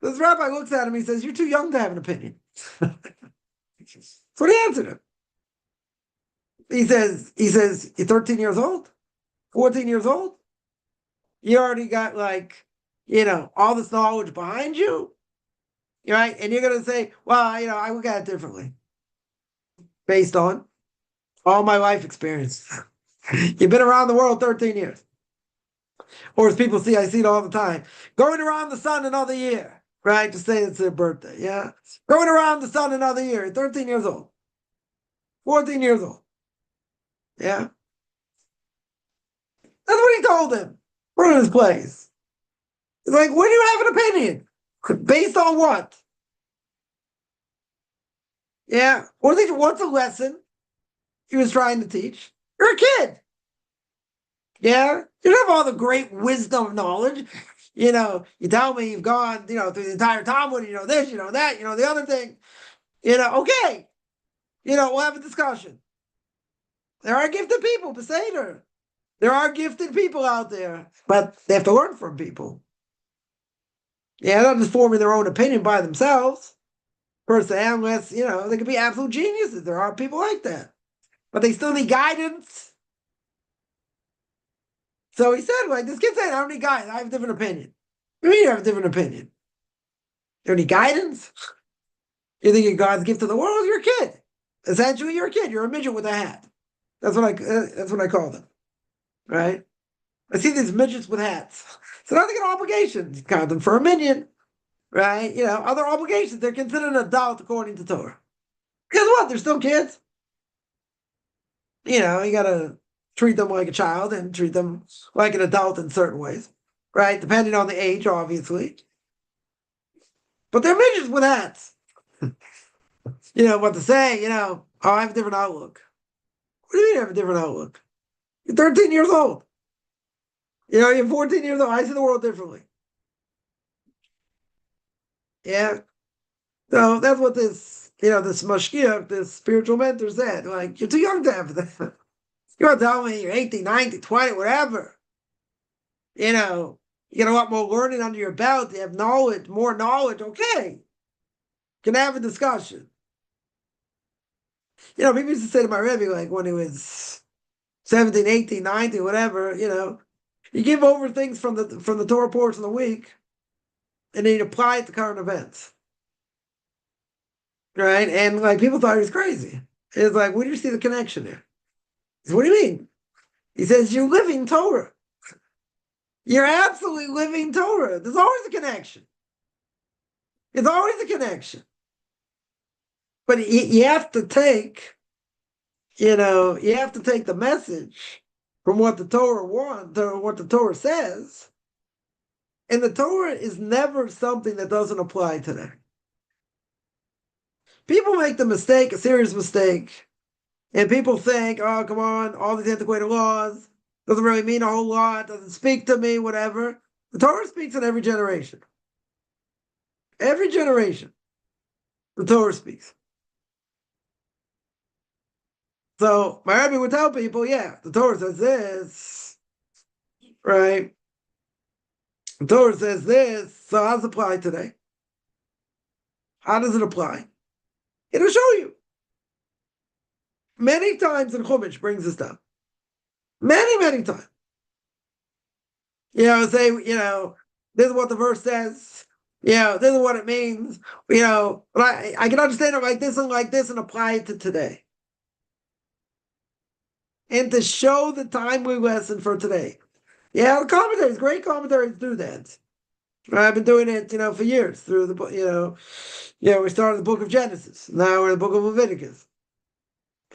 This rabbi looks at him, he says, you're too young to have an opinion. So he answered him. He says, you're 13 years old? 14 years old? You already got all this knowledge behind you? Right? And you're going to say, well, I look at it differently. Based on all my life experience. You've been around the world 13 years. Or as people see, I see it all the time. Going around the sun another year. Right? To say it's their birthday. Yeah? Going around the sun another year. 13 years old. 14 years old. Yeah? That's what he told him. We're in his place. He's like, when do you have an opinion? Based on what? Yeah. What's a lesson he was trying to teach? You're a kid. Yeah. You don't have all the great wisdom knowledge. You tell me you've gone, through the entire Talmud, this, that, the other thing. Okay. We'll have a discussion. There are gifted people, Beseder. There are gifted people out there, but they have to learn from people. Yeah, they're not just forming their own opinion by themselves. Per se, unless, they could be absolute geniuses. There are people like that. But they still need guidance. So he said, this kid said, I don't need guidance. I have a different opinion. What do you mean you have a different opinion? You don't need guidance? You think you're God's gift to the world? You're a kid. Essentially, you're a kid. You're a midget with a hat. That's what I call them. Right? I see these midgets with hats. So now they get obligations. You count them for a minion, right? Other obligations. They're considered an adult according to Torah. Guess what? They're still kids. You got to treat them like a child and treat them like an adult in certain ways, right? Depending on the age, obviously. But they're midgets with hats. What to say, I have a different outlook. What do you mean I have a different outlook? You're 13 years old. You're 14 years old. I see the world differently. Yeah. So that's what this mashgiach, this spiritual mentor said. Like, you're too young to have that. You want to tell me you're 18, 19, 20, whatever. You get a lot more learning under your belt. You have knowledge, more knowledge. Okay. Can have a discussion. People used to say to my Rebbe, like when he was 17, 18, 19, whatever, you give over things from the Torah portion of the week, and then you apply it to current events. Right? And like people thought he was crazy. It's like, where do you see the connection there? He said, what do you mean? He says, you're living Torah. You're absolutely living Torah. There's always a connection. It's always a connection. But you have to take, the message from what the Torah wants or what the Torah says. And the Torah is never something that doesn't apply today. People make the mistake, a serious mistake, and people think, oh, come on, all these antiquated laws doesn't really mean a whole lot, doesn't speak to me, whatever. The Torah speaks in every generation. Every generation, the Torah speaks. So my Rebbe would tell people, yeah, the Torah says this, right? The Torah says this, so how does it apply today? How does it apply? It'll show you. Many times in Chumash brings this down. Many, many times. Say, this is what the verse says. This is what it means. But I can understand it like this and apply it to today. And to show the timely lesson for today. Yeah, the commentaries, great commentaries do that. I've been doing it, for years through the book, we started the book of Genesis. Now we're in the book of Leviticus.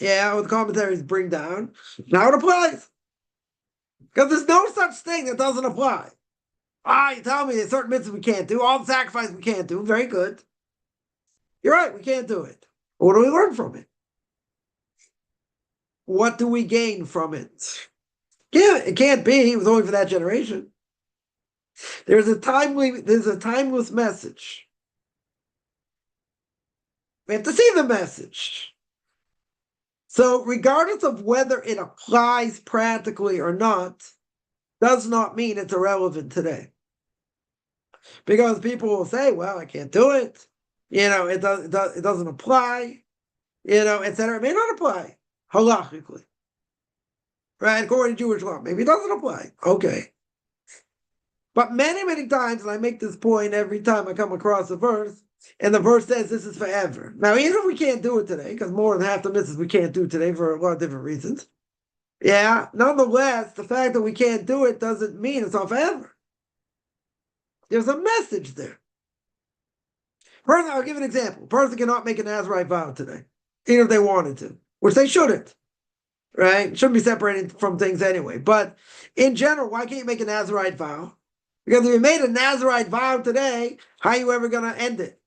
Yeah, what the commentaries bring down. Now it applies. Because there's no such thing that doesn't apply. You tell me there's certain mitzvahs we can't do, all the sacrifices we can't do. Very good. You're right, we can't do it. But what do we learn from it? What do we gain from it? Yeah, it can't be. It was only for that generation. There's a timeless message. We have to see the message. So regardless of whether it applies practically or not, does not mean it's irrelevant today. Because people will say, well, I can't do it. It doesn't apply, etc. It may not apply halachically. Right? According to Jewish law. Maybe it doesn't apply. Okay. But many, many times, and I make this point every time I come across a verse, and the verse says this is forever. Now, even if we can't do it today, because more than half the mitzvahs we can't do today for a lot of different reasons, yeah, nonetheless, the fact that we can't do it doesn't mean it's not forever. There's a message there. I'll give an example. A person cannot make a Nazirite vow today, even if they wanted to, which they shouldn't. Right? Shouldn't be separated from things anyway. But in general, why can't you make a Nazirite vow? Because if you made a Nazirite vow today, how are you ever going to end it?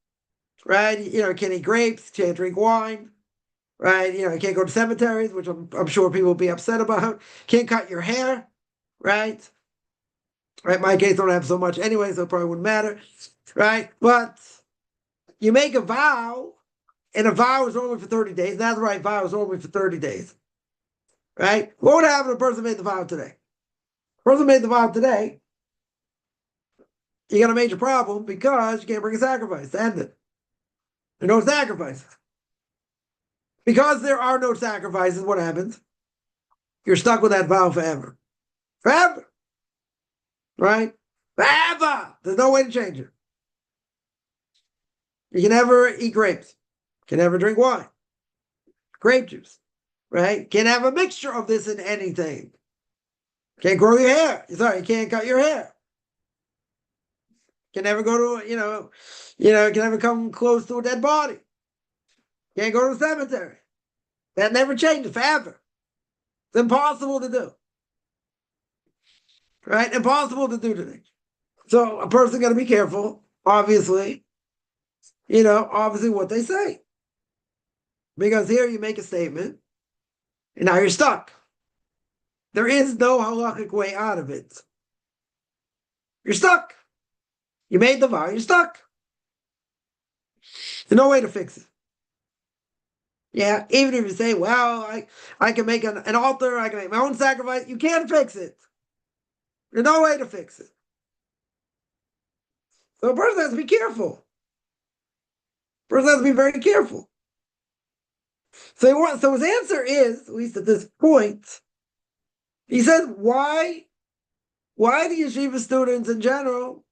Right? Can't eat grapes, can't drink wine. Right? You can't go to cemeteries, which I'm sure people will be upset about. Can't cut your hair. Right? Right? In my case, I don't have so much anyway, so it probably wouldn't matter. Right? But you make a vow, and a vow is only for 30 days. Nazirite vow is only for 30 days. Right? What would happen if a person made the vow today? A person made the vow today, you got a major problem because you can't bring a sacrifice to end it. There's no sacrifice. Because there are no sacrifices, what happens? You're stuck with that vow forever. Forever. Right? Forever. There's no way to change it. You can never eat grapes. You can never drink wine. Grape juice. Right? Can't have a mixture of this in anything. Can't grow your hair. Sorry, you can't cut your hair. Can never go to, can never come close to a dead body. Can't go to the cemetery. That never changes forever. It's impossible to do. Right? Impossible to do today. So a person got to be careful, obviously, obviously what they say. Because here you make a statement, and now you're stuck. There is no halakhic way out of it. You're stuck. You made the vow, you're stuck. There's no way to fix it. Yeah, even if you say, well, I can make an altar, I can make my own sacrifice, you can't fix it. There's no way to fix it. So a person has to be careful. A person has to be very careful. So his answer is, at least at this point, he says, why do yeshiva students in general,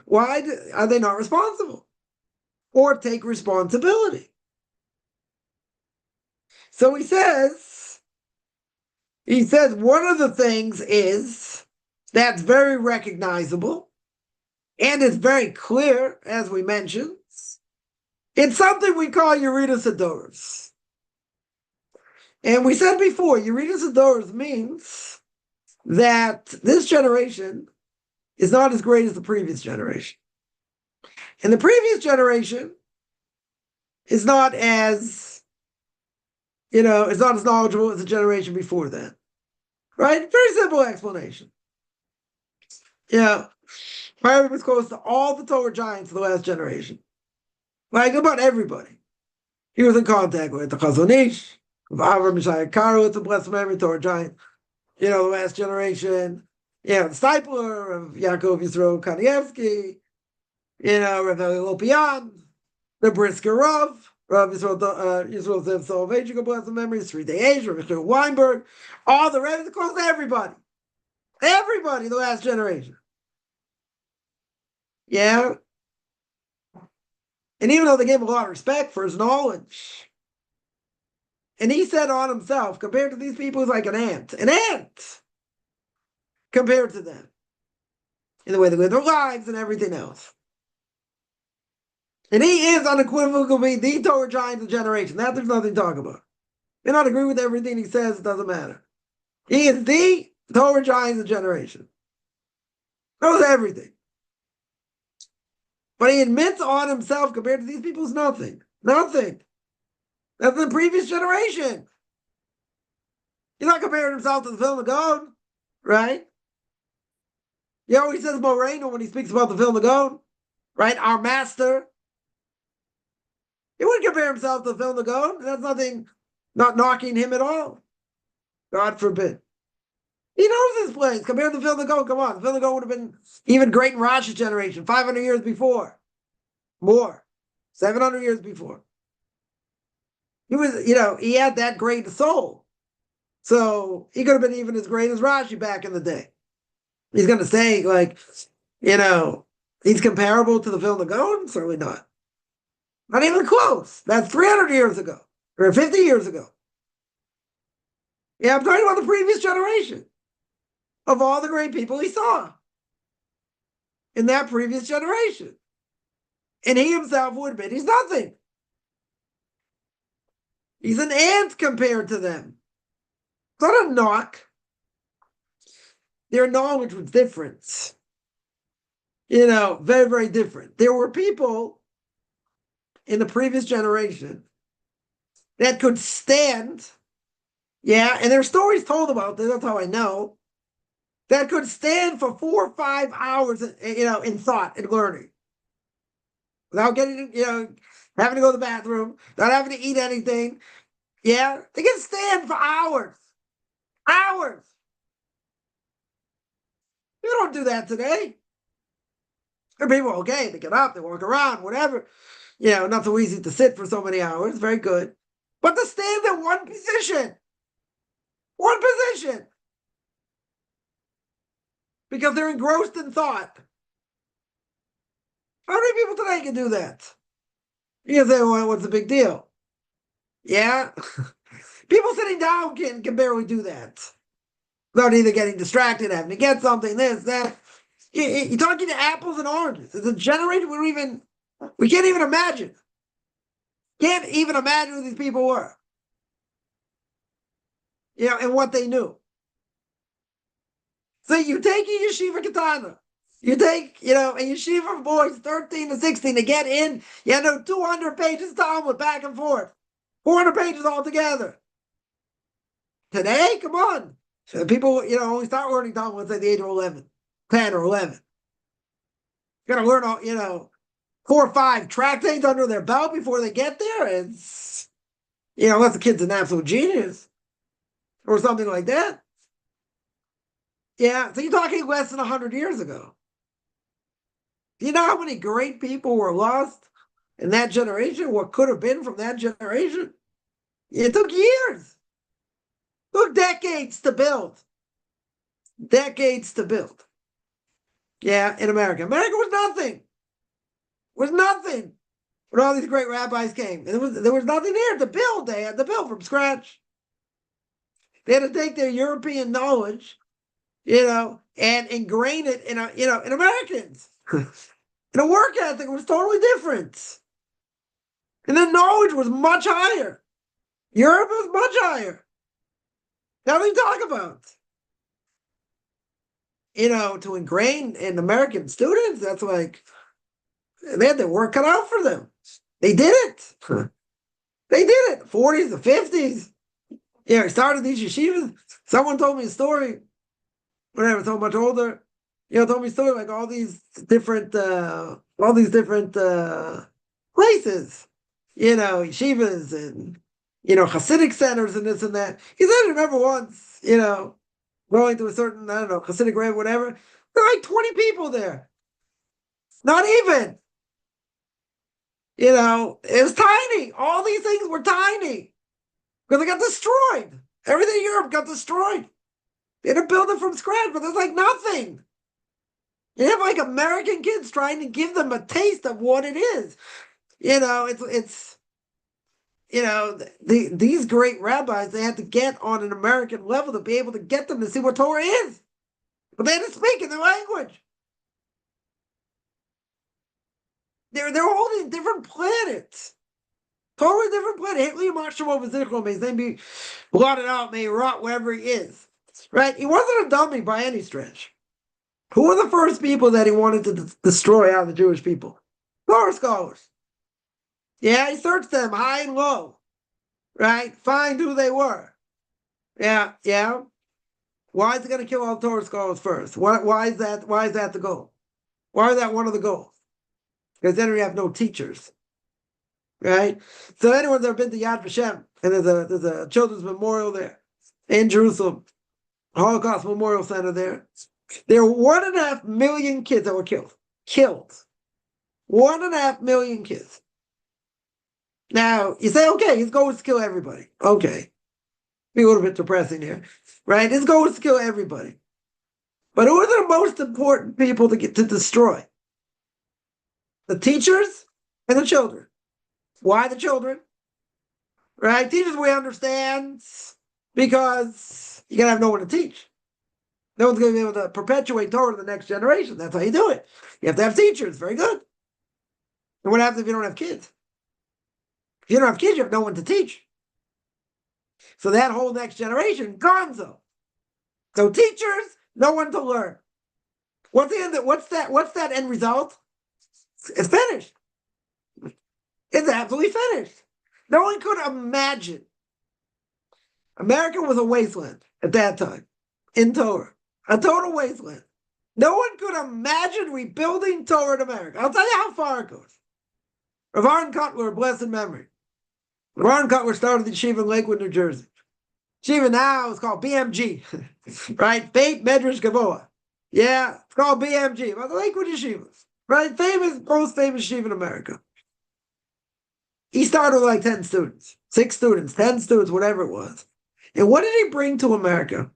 are they not responsible or take responsibility? So he says one of the things is that's very recognizable and it's very clear, as we mentioned. It's something we call Yeridas Adoros. And we said before, Yeridas Adoros means that this generation is not as great as the previous generation. And the previous generation is not as, it's not as knowledgeable as the generation before that. Right? Very simple explanation. Yeah. Harvey was close to all the Torah giants of the last generation. Like about everybody. He was in contact with the Chazon Ish, with Avram Mishai Karo, it's a blessed memory, Torah giant. The last generation. The discipler of Yaakov Yisroel Kanievsky, Rav Lopian, the Brisker Rav Yisroel Zev Soloveitchik, a blessed memory, Sri De'esh, Rav Michael Weinberg, all the rest, close to everybody. Everybody, the last generation. Yeah. And even though they gave him a lot of respect for his knowledge, and he said on himself, compared to these people, he's like an ant compared to them, in the way they live their lives and everything else. And he is unequivocally the Torah giant of the generation. That there's nothing to talk about. May not agree with everything he says, it doesn't matter. He is the Torah giant of the generation. Knows everything. But he admits on himself, compared to these people, is nothing. Nothing. That's the previous generation. He's not comparing himself to the Vilna Gaon, right? He says Moreno when he speaks about the Vilna Gaon, right? Our master. He wouldn't compare himself to the Vilna Gaon. That's nothing, not knocking him at all. God forbid. He knows this place. Compared to the Vilna Gaon, come on. The Vilna Gaon would have been even great in Rashi's generation, 500 years before. More. 700 years before. He was, he had that great soul. So he could have been even as great as Rashi back in the day. He's going to say, he's comparable to the Vilna Gaon? Certainly not. Not even close. That's 300 years ago. Or 50 years ago. Yeah, I'm talking about the previous generation. Of all the great people he saw. In that previous generation. And he himself would admit he's nothing. He's an ant compared to them. It's not a knock. Their knowledge was different. Very, very different. There were people in the previous generation that could stand, and there's stories told about this, that's how I know, that could stand for 4 or 5 hours, in thought and learning. Without getting, having to go to the bathroom, not having to eat anything. Yeah, they can stand for hours. Hours. You don't do that today. There are people, okay, they get up, they walk around, whatever. Not so easy to sit for so many hours. Very good. But to stand in one position. One position. Because they're engrossed in thought. How many people today can do that? You can say, well, what's the big deal? Yeah? People sitting down can barely do that. Without either getting distracted, having to get something, this, that. You're talking to apples and oranges. It's a generation we can't even imagine. Can't even imagine who these people were. And what they knew. So you take a yeshiva katana. You take, a yeshiva for boys 13 to 16 to get in, 200 pages Talmud back and forth. 400 pages altogether. Today, come on. So people, only start learning Talmud at the age of 11, 10 or 11. Got to learn all, 4 or 5 tractates under their belt before they get there. It's, unless the kid's an absolute genius or something like that. Yeah, so you're talking less than 100 years ago. Do you know how many great people were lost in that generation? What could have been from that generation? It took years. It took decades to build. Decades to build. Yeah, in America. America was nothing. Was nothing when all these great rabbis came. And there was nothing there to build. They had to build from scratch. They had to take their European knowledge, and ingrain it in Americans. And the work ethic was totally different. And the knowledge was much higher. Europe was much higher. Nothing to talk about. To ingrain in American students, that's like, they had their work cut out for them. They did it. They did it. 40s, the 50s. I started these yeshivas. Someone told me a story when I was so much older. Told me a story like all these different places, yeshivas and, Hasidic centers and this and that. He said, I remember once, going to a certain, I don't know, Hasidic rave, whatever. There were like 20 people there. Not even. It was tiny. All these things were tiny. Because they got destroyed. Everything in Europe got destroyed. They had to build it from scratch, but there's like nothing. You have like American kids trying to give them a taste of what it is. It's these great rabbis, they had to get on an American level to be able to get them to see what Torah is. But they had to speak in their language. They're all these different planets. Totally different planet. Hitler Yamashimo Vizichle, may his name be blotted out, may he rot wherever he is. Right? He wasn't a dummy by any stretch. Who were the first people that he wanted to destroy out of the Jewish people? Torah scholars. Yeah, he searched them high and low. Right? Find who they were. Yeah. Why is he going to kill all the Torah scholars first? Why is that the goal? Why is that one of the goals? Because then we have no teachers. Right? So anyone's ever been to Yad Vashem, and there's a children's memorial there in Jerusalem, Holocaust Memorial Center there. There were 1.5 million kids that were killed. 1.5 million kids. Now, you say, okay, his goal is to kill everybody. Okay. Be a little bit depressing here. Right? His goal is to kill everybody. But who are the most important people to destroy? The teachers and the children. Why the children? Right? Teachers, we understand, because you're going to have no one to teach. No one's going to be able to perpetuate Torah to the next generation. That's how you do it. You have to have teachers. Very good. And what happens if you don't have kids? If you don't have kids, you have no one to teach. So that whole next generation, gonzo. So teachers, no one to learn. What's that end result? It's finished. It's absolutely finished. No one could imagine. America was a wasteland at that time in Torah. A total wasteland. No one could imagine rebuilding Torah in America. I'll tell you how far it goes. Rav Aaron Cutler, blessed memory. Rav Aaron Cutler started the yeshiva in Lakewood, New Jersey. Yeshiva now is called BMG, right? Beit Medrash Gavoa. Yeah, it's called BMG, about the Lakewood yeshivas, right? Most famous yeshiva in America. He started with like 10 students, 6 students, 10 students, whatever it was. And what did he bring to America?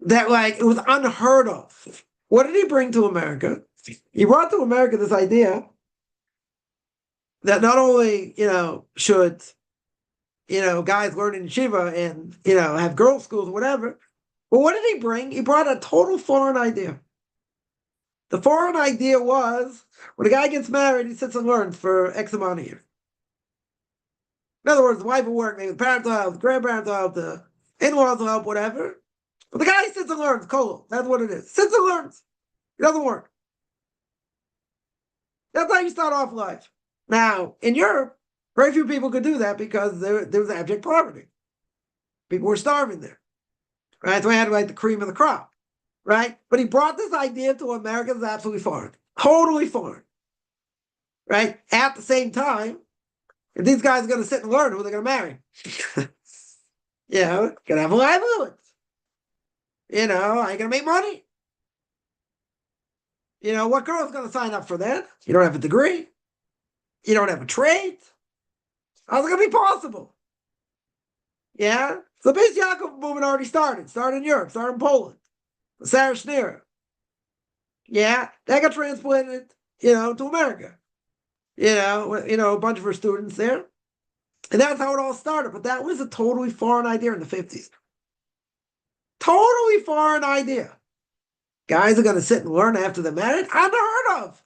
That it was unheard of. What did he bring to America? He brought to America this idea that not only, should, guys learn in yeshiva and, have girls' schools or whatever, But what did he bring? He brought a total foreign idea. The foreign idea was, when a guy gets married, he sits and learns for X amount of years. In other words, the wife will work, maybe the parents will help, the grandparents will help, the in-laws will help, whatever. But the guy sits and learns, kolo. That's what it is. Sits and learns. It doesn't work. That's how you start off life. Now, in Europe, very few people could do that because there was abject poverty. People were starving there. Right? So he had like the cream of the crop. Right? But he brought this idea to America that's absolutely foreign. Totally foreign. Right? At the same time, if these guys are going to sit and learn, who they're going to marry? Going to have a livelihood. I ain't going to make money. What girl's going to sign up for that? You don't have a degree. You don't have a trade. How's it going to be possible? Yeah? So the BJQ movement already started. Started in Europe. Started in Poland. Sarah Schneer. Yeah? That got transplanted, to America. A bunch of her students there. And that's how it all started. But that was a totally foreign idea in the 50s. Totally foreign idea. Guys are going to sit and learn after they're married? Unheard of.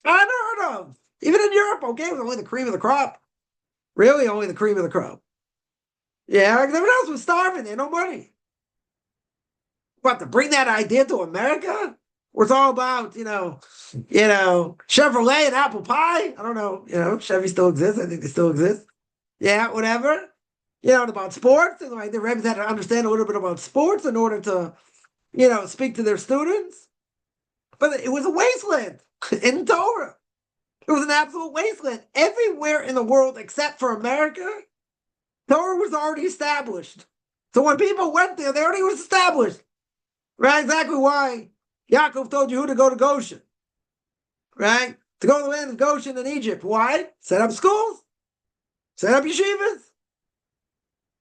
Unheard of. Even in Europe, okay, it was only the cream of the crop. Really, only the cream of the crop. Yeah, because everyone else was starving. They had no money. What, to bring that idea to America? Where it's all about, Chevrolet and apple pie? I don't know. Chevy still exists. I think they still exist. Yeah, whatever. About sports. And like the Rebs had to understand a little bit about sports in order to, speak to their students. But it was a wasteland in Torah. It was an absolute wasteland. Everywhere in the world except for America, Torah was already established. So when people went there, they already was established. Right? Exactly why Yaakov told Yehuda to go to Goshen. Right? To go to the land of Goshen in Egypt. Why? Set up schools. Set up yeshivas.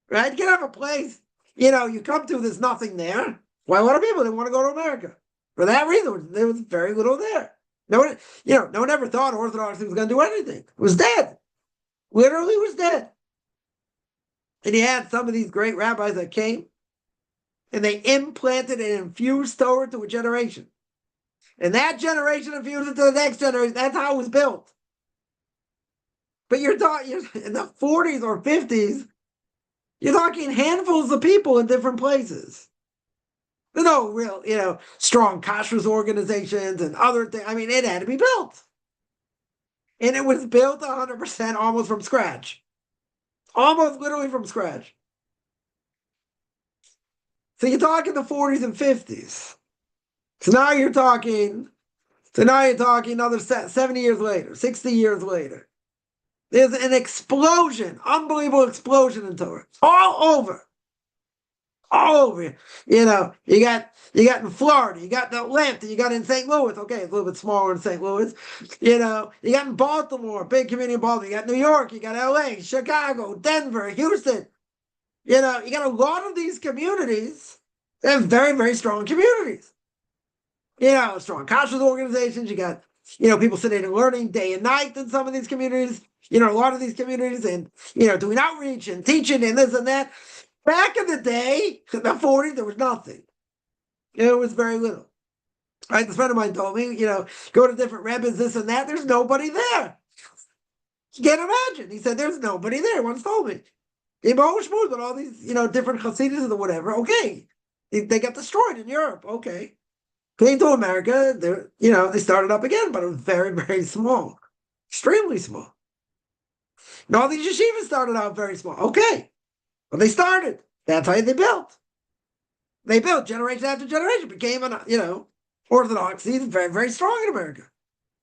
Right? You can have a place. You come to, there's nothing there. Why a lot of people didn't want to go to America? For that reason, there was very little there. No one ever thought Orthodoxy was going to do anything. It was dead. Literally was dead. And you had some of these great rabbis that came, and they implanted and infused Torah to a generation. And that generation infused it to the next generation. That's how it was built. But you're talking in the 40s or 50s, you're talking handfuls of people in different places. There's no real, strong kashrus organizations and other things. I mean, it had to be built. And it was built 100% almost from scratch. Almost literally from scratch. So you're talking the 40s and 50s. So now you're talking another 70 years later, 60 years later. There's an explosion, unbelievable explosion in Torah. All over. You got in Florida, you got in Atlanta, you got in St. Louis. Okay, it's a little bit smaller in St. Louis. You got in Baltimore, big community in Baltimore. You got New York, you got LA, Chicago, Denver, Houston. You got a lot of these communities that have very, very strong communities. Strong kashrus organizations. You got, people sitting and learning day and night in some of these communities. A lot of these communities and, doing outreach and teaching and this and that. Back in the day, in the 40s, there was nothing. It was very little. Right? This friend of mine told me, go to different rabbis, this and that. There's nobody there. You can't imagine. He said, there's nobody there. Once told me. But all these, different Hasidus or whatever. Okay. They got destroyed in Europe. Okay. Came to America. They started up again, but it was very, very small. Extremely small. And all these yeshivas started out very small. Okay. But they started. That's how they built. They built generation after generation. Became Orthodoxy is very, very strong in America.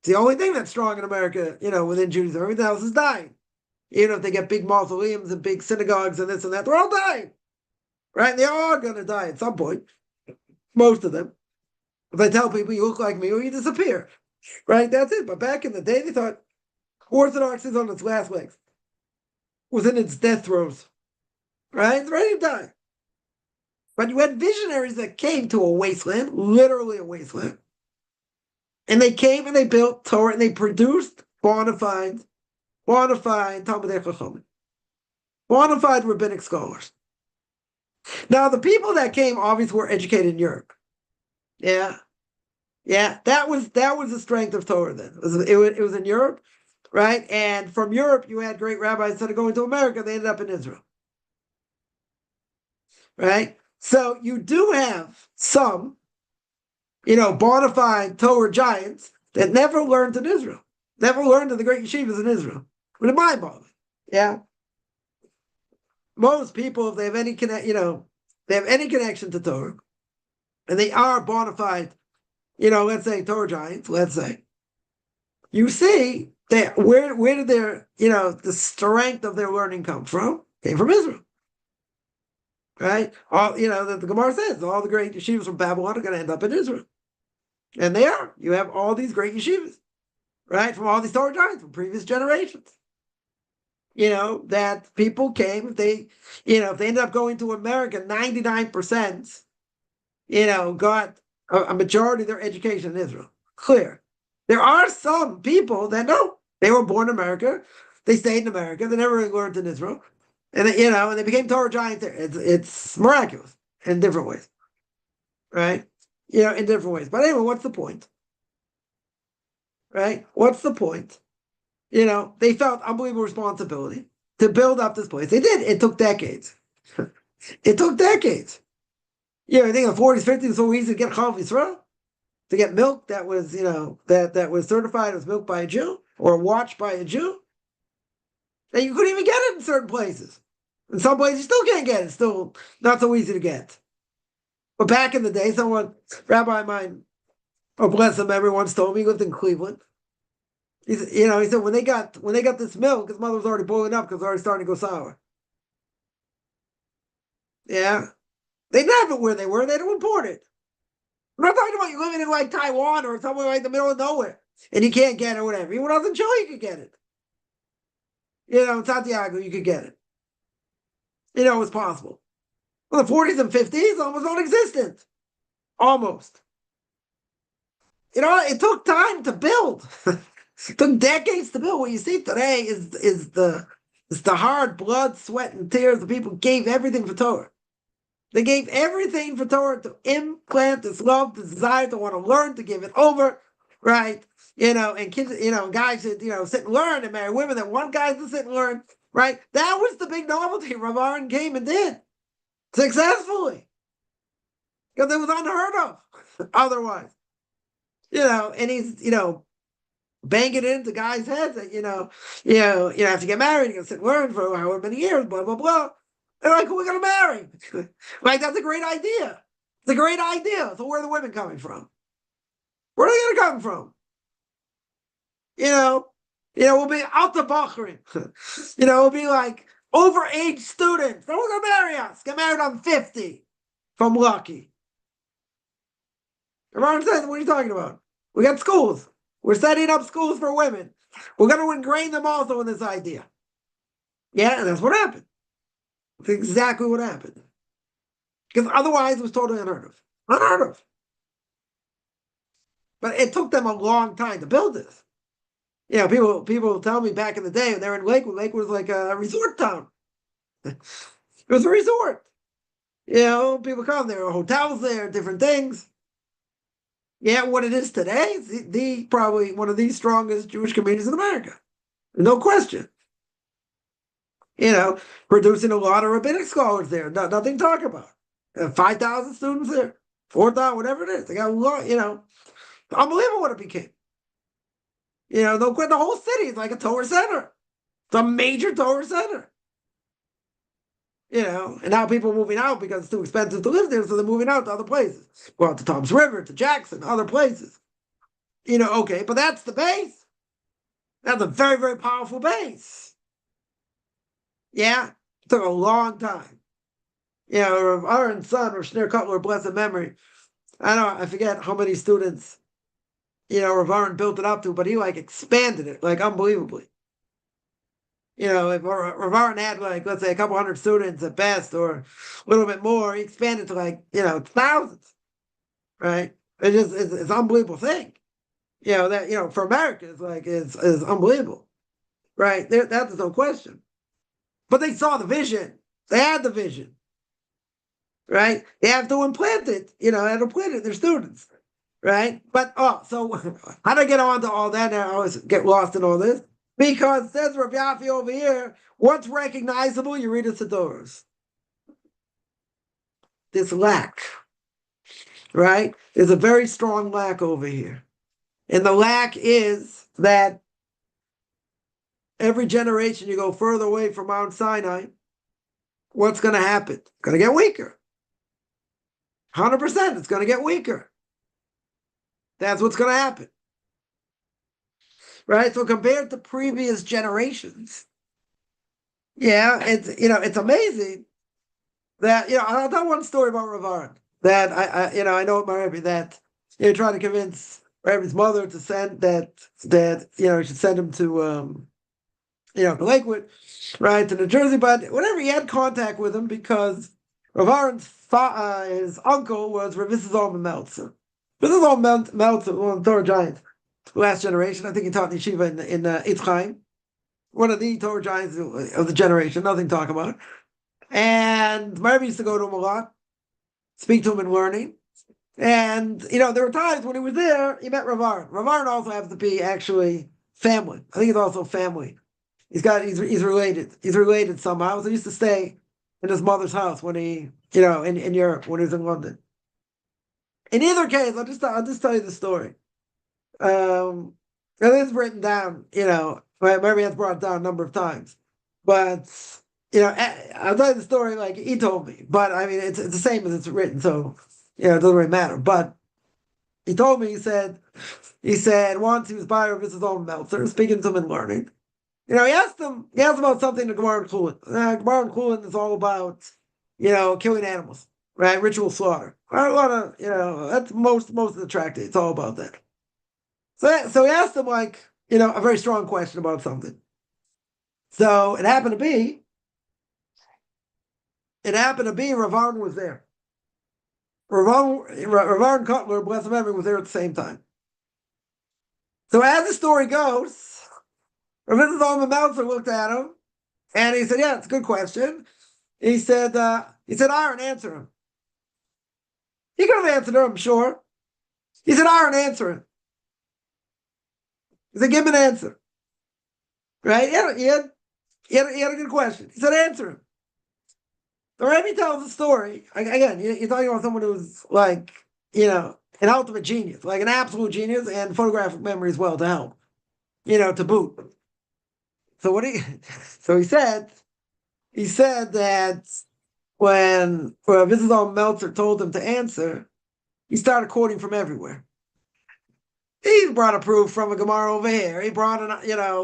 It's the only thing that's strong in America, within Judaism. Everything else is dying. Even if they get big mausoleums and big synagogues and this and that, they're all dying. Right? They're all going to die at some point. Most of them. If I tell people you look like me or you disappear. Right? That's it. But back in the day, they thought Orthodoxy is on its last legs. Was in its death throes. Right? It's ready to die. But you had visionaries that came to a wasteland, literally a wasteland. And they came and they built Torah and they produced bona fide Talmidei Chachamim. Bona fide rabbinic scholars. Now, the people that came obviously were educated in Europe. Yeah. Yeah. That was the strength of Torah then. It was in Europe, right? And from Europe, you had great rabbis. Instead of going to America, they ended up in Israel. Right? So you do have some, bona fide Torah giants that never learned in Israel, never learned in the great yeshivas in Israel. With a mind boggling. Yeah. Most people, if they have any they have any connection to Torah, and they are bona fide, let's say Torah giants, let's say, you see that where did their, the strength of their learning come from? Came from Israel. Right? All, the Gemara says all the great yeshivas from Babylon are going to end up in Israel. And they are. You have all these great yeshivas, right? From all these Torah giants from previous generations. That people came, if they ended up going to America, 99%, got a majority of their education in Israel. Clear. There are some people that no, they were born in America, they stayed in America, they never really learned in Israel, and and they became Torah giants there. It's miraculous in different ways, right? In different ways. But anyway, what's the point? Right? What's the point? They felt unbelievable responsibility to build up this place. They did. It took decades. It took decades. I think in the 40s, 50s, it was so easy to get Chalav Yisrael, to get milk that was, that was certified as milk by a Jew or watched by a Jew. And you couldn't even get it in certain places. In some places, you still can't get it. It's still not so easy to get. But back in the day, Rabbi of mine, oh bless him, everyone told me, he lived in Cleveland. He said when they got this milk, his mother was already boiling up because it was already starting to go sour. Yeah. They didn't have it where they were. They don't import it. I'm not talking about you living in like Taiwan or somewhere like the middle of nowhere and you can't get it or whatever. Even when I was in Chile, you could get it. In Santiago, you could get it. It was possible. Well, the 40s and 50s, almost non-existent. Almost. It took time to build. It took decades to build. What you see today is the hard blood, sweat, and tears. The people gave everything for Torah. They gave everything for Torah to implant this love, this desire to want to learn, to give it over, right? And kids, guys that, sit and learn and marry women that want guys to sit and learn, right? That was the big novelty Rav Aaron came and did successfully. Because it was unheard of otherwise. And he's, banging it into guys' heads that, you have to get married, you got to sit and learn for however many years, blah, blah, blah. They're like, who are we going to marry? Like, that's a great idea. It's a great idea. So where are the women coming from? Where are they going to come from? We'll be out the Bachrin. We'll be like overage students. No one's going to marry us. Get married on 50 if I'm lucky. Everyone says, what are you talking about? We got schools. We're setting up schools for women. We're going to ingrain them also in this idea. Yeah, and that's what happened. That's exactly what happened. Because otherwise it was totally unheard of. Unheard of. But it took them a long time to build this. People tell me back in the day when they were in Lakewood, Lakewood was like a resort town. It was a resort. People come, there are hotels there, different things. Yeah, what it is today is the probably one of the strongest Jewish communities in America. No question. Producing a lot of rabbinic scholars there. Nothing to talk about. 5,000 students there. 4,000, whatever it is. They got a lot, unbelievable what it became. No question, the whole city is like a Torah center. It's a major Torah center. And now people are moving out because it's too expensive to live there, so they're moving out to other places. Well, to Tom's River, to Jackson, other places. Okay, but that's the base. That's a very, very powerful base. Yeah, it took a long time. Rav Aaron's son, Rav Shneur Cutler, blessed memory. I forget how many students, Rav Aaron built it up to, but he expanded it unbelievably. If Rav Aaron had let's say a couple hundred students at best, or a little bit more, he expanded to thousands, right? It's an unbelievable thing. That for America is unbelievable, right? That's no question. But they saw the vision. They had the vision. right? They have to implant it, and implant it in their students, right? But, so how do I get on to all that now? I always get lost in all this. Because says Rav Yafi over here, what's recognizable? You read the Sidduros. This lack, right? There's a very strong lack over here. And the lack is that every generation you go further away from Mount Sinai, what's going to happen? It's going to get weaker. 100%, it's going to get weaker. That's what's going to happen. Right? So compared to previous generations, it's amazing that, I'll tell one story about Rav Aaron that I know at my Rebbe that trying to convince Rebbe's mother to send that he should send him to to Lakewood, right, to New Jersey, but whatever, he had contact with him because Rav Aaron's his uncle was Rav Zalman Meltzer. Rav Zalman Meltzer, one of the Torah giants, last generation. I think he taught in yeshiva in Eitz Chaim, one of the Torah giants of the generation, nothing to talk about. And my Rebbe used to go to him a lot, speak to him in learning. And, there were times when he was there, he met Rav Aaron. Rav Aaron also happens to be actually family. I think he's also family. He's related. He's related somehow. So he used to stay in his mother's house when he, in Europe, when he was in London. In either case, I'll just tell you the story. It is written down, my Rebbe has brought it down a number of times. But, I'll tell you the story like he told me. But, I mean, it's the same as it's written, so, it doesn't really matter. But he told me, he said once he was by Rav Zalman Meltzer, speaking to him and learning. He asked him about something in Gemara and Chulin. Gemara and Chulin is all about, killing animals, right? Ritual slaughter. A lot of, that's most of the tractate. It's all about that. So he asked him a very strong question about something. So it happened to be Rav Aaron was there. Rav Aaron Cutler, bless him memory, was there at the same time. So as the story goes, Rav Zalman Meltzer looked at him, and he said, "Yeah, it's a good question." He said, "Aaron, answer him." He could have answered him, I'm sure. He said, "Aaron, answer him." He said, "Give him an answer." Right? He had a good question. He said, "Answer him." The Rebbe tells the story. Again, you're talking about someone who's an ultimate genius, like an absolute genius, and photographic memory as well to help, to boot. So he said that when Rav Zalman Meltzer told him to answer, he started quoting from everywhere. He brought a proof from a Gemara over here. He brought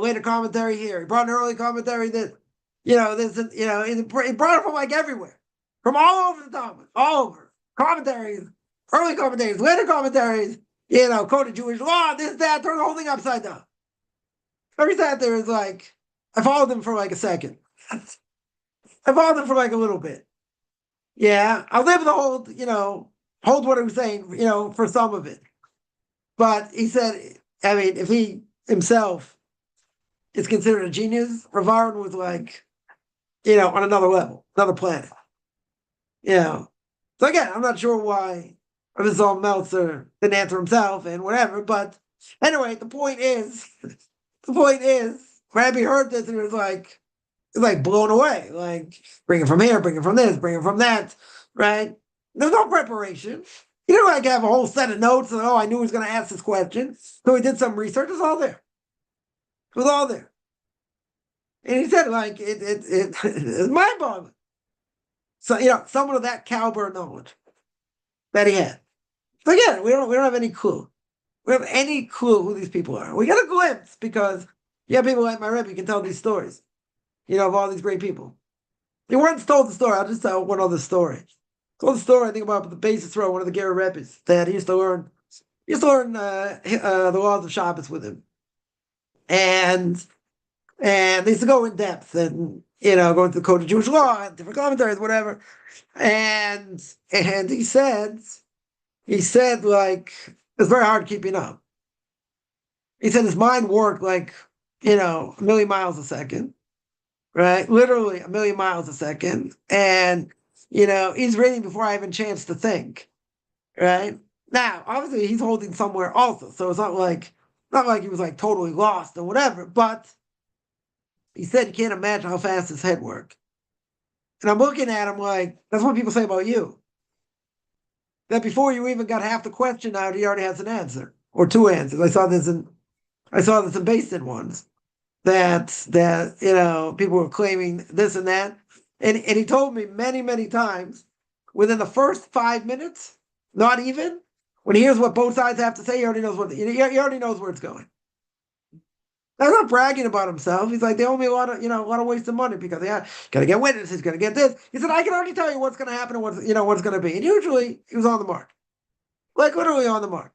later commentary here. He brought an early commentary that, he brought it from everywhere, from all over the Talmud, all over commentaries, early commentaries, later commentaries. Quoted Jewish law, this, that, turn the whole thing upside down. Every sat there is I followed him for a second. I followed him for a little bit. Yeah, I was able to hold what he was saying, for some of it. But he said, I mean, if he himself is considered a genius, Rav Aaron was on another level, another planet. So again, I'm not sure why Rav Zalman Meltzer didn't answer himself and whatever, but anyway, the point is, Rabbi heard this and he was blown away. Bring it from here, bring it from this, bring it from that, right? There's no preparation. He didn't have a whole set of notes and, I knew he was going to ask this question. So he did some research. It was all there. It was all there. And he said, it's mind-boggling. So, someone of that caliber of knowledge that he had. So again, we don't have any clue. We don't have any clue who these people are. We got a glimpse because you have people like my Rebbe, you can tell these stories, of all these great people. He once told the story. I'll just tell one other story. Told the story, I think, about the basis row, one of the Ger Rebbes that he used to learn the laws of Shabbos with him. And they used to go in depth and, go into the code of Jewish law and different commentaries, whatever. And he said, it's very hard keeping up. He said his mind worked a million miles a second, right? Literally a million miles a second. And He's reading before I have a chance to think, right? Now, obviously, he's holding somewhere also, so it's not like he was like totally lost or whatever. But he said he can't imagine how fast his head worked. And I'm looking at him like, that's what people say about you. That before you even got half the question out, he already has an answer or two answers. I saw this in Basin ones that people were claiming this and that, and he told me many, many times within the first 5 minutes, not even when he hears what both sides have to say, he already knows where it's going. That's not bragging about himself. He's like, they owe me a lot of wasted money because got to get witnesses, got to get this. He said, I can already tell you what's going to happen and what's going to be. And usually he was on the mark, like literally on the mark.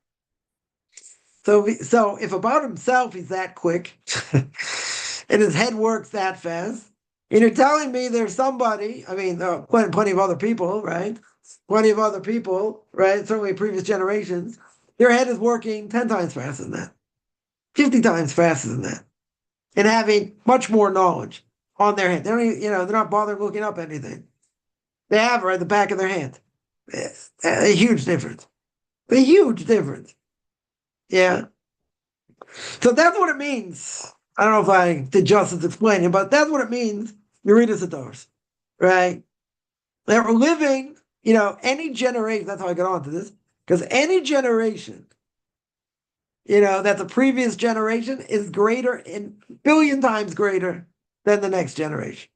So if about himself he's that quick and his head works that fast, and you're telling me there's somebody, plenty of other people, right? Plenty of other people, right? Certainly previous generations, their head is working 10 times faster than that. 50 times faster than that, and having much more knowledge on their hand. They don't even, they're not bothering looking up anything. They have it right at the back of their hand. It's a huge difference. A huge difference. Yeah. So that's what it means. I don't know if I did justice explaining, but that's what it means. Yeridas Hadors, right? They're living, any generation. That's how I got onto this, because any generation that the previous generation is greater, in billion times greater than the next generation.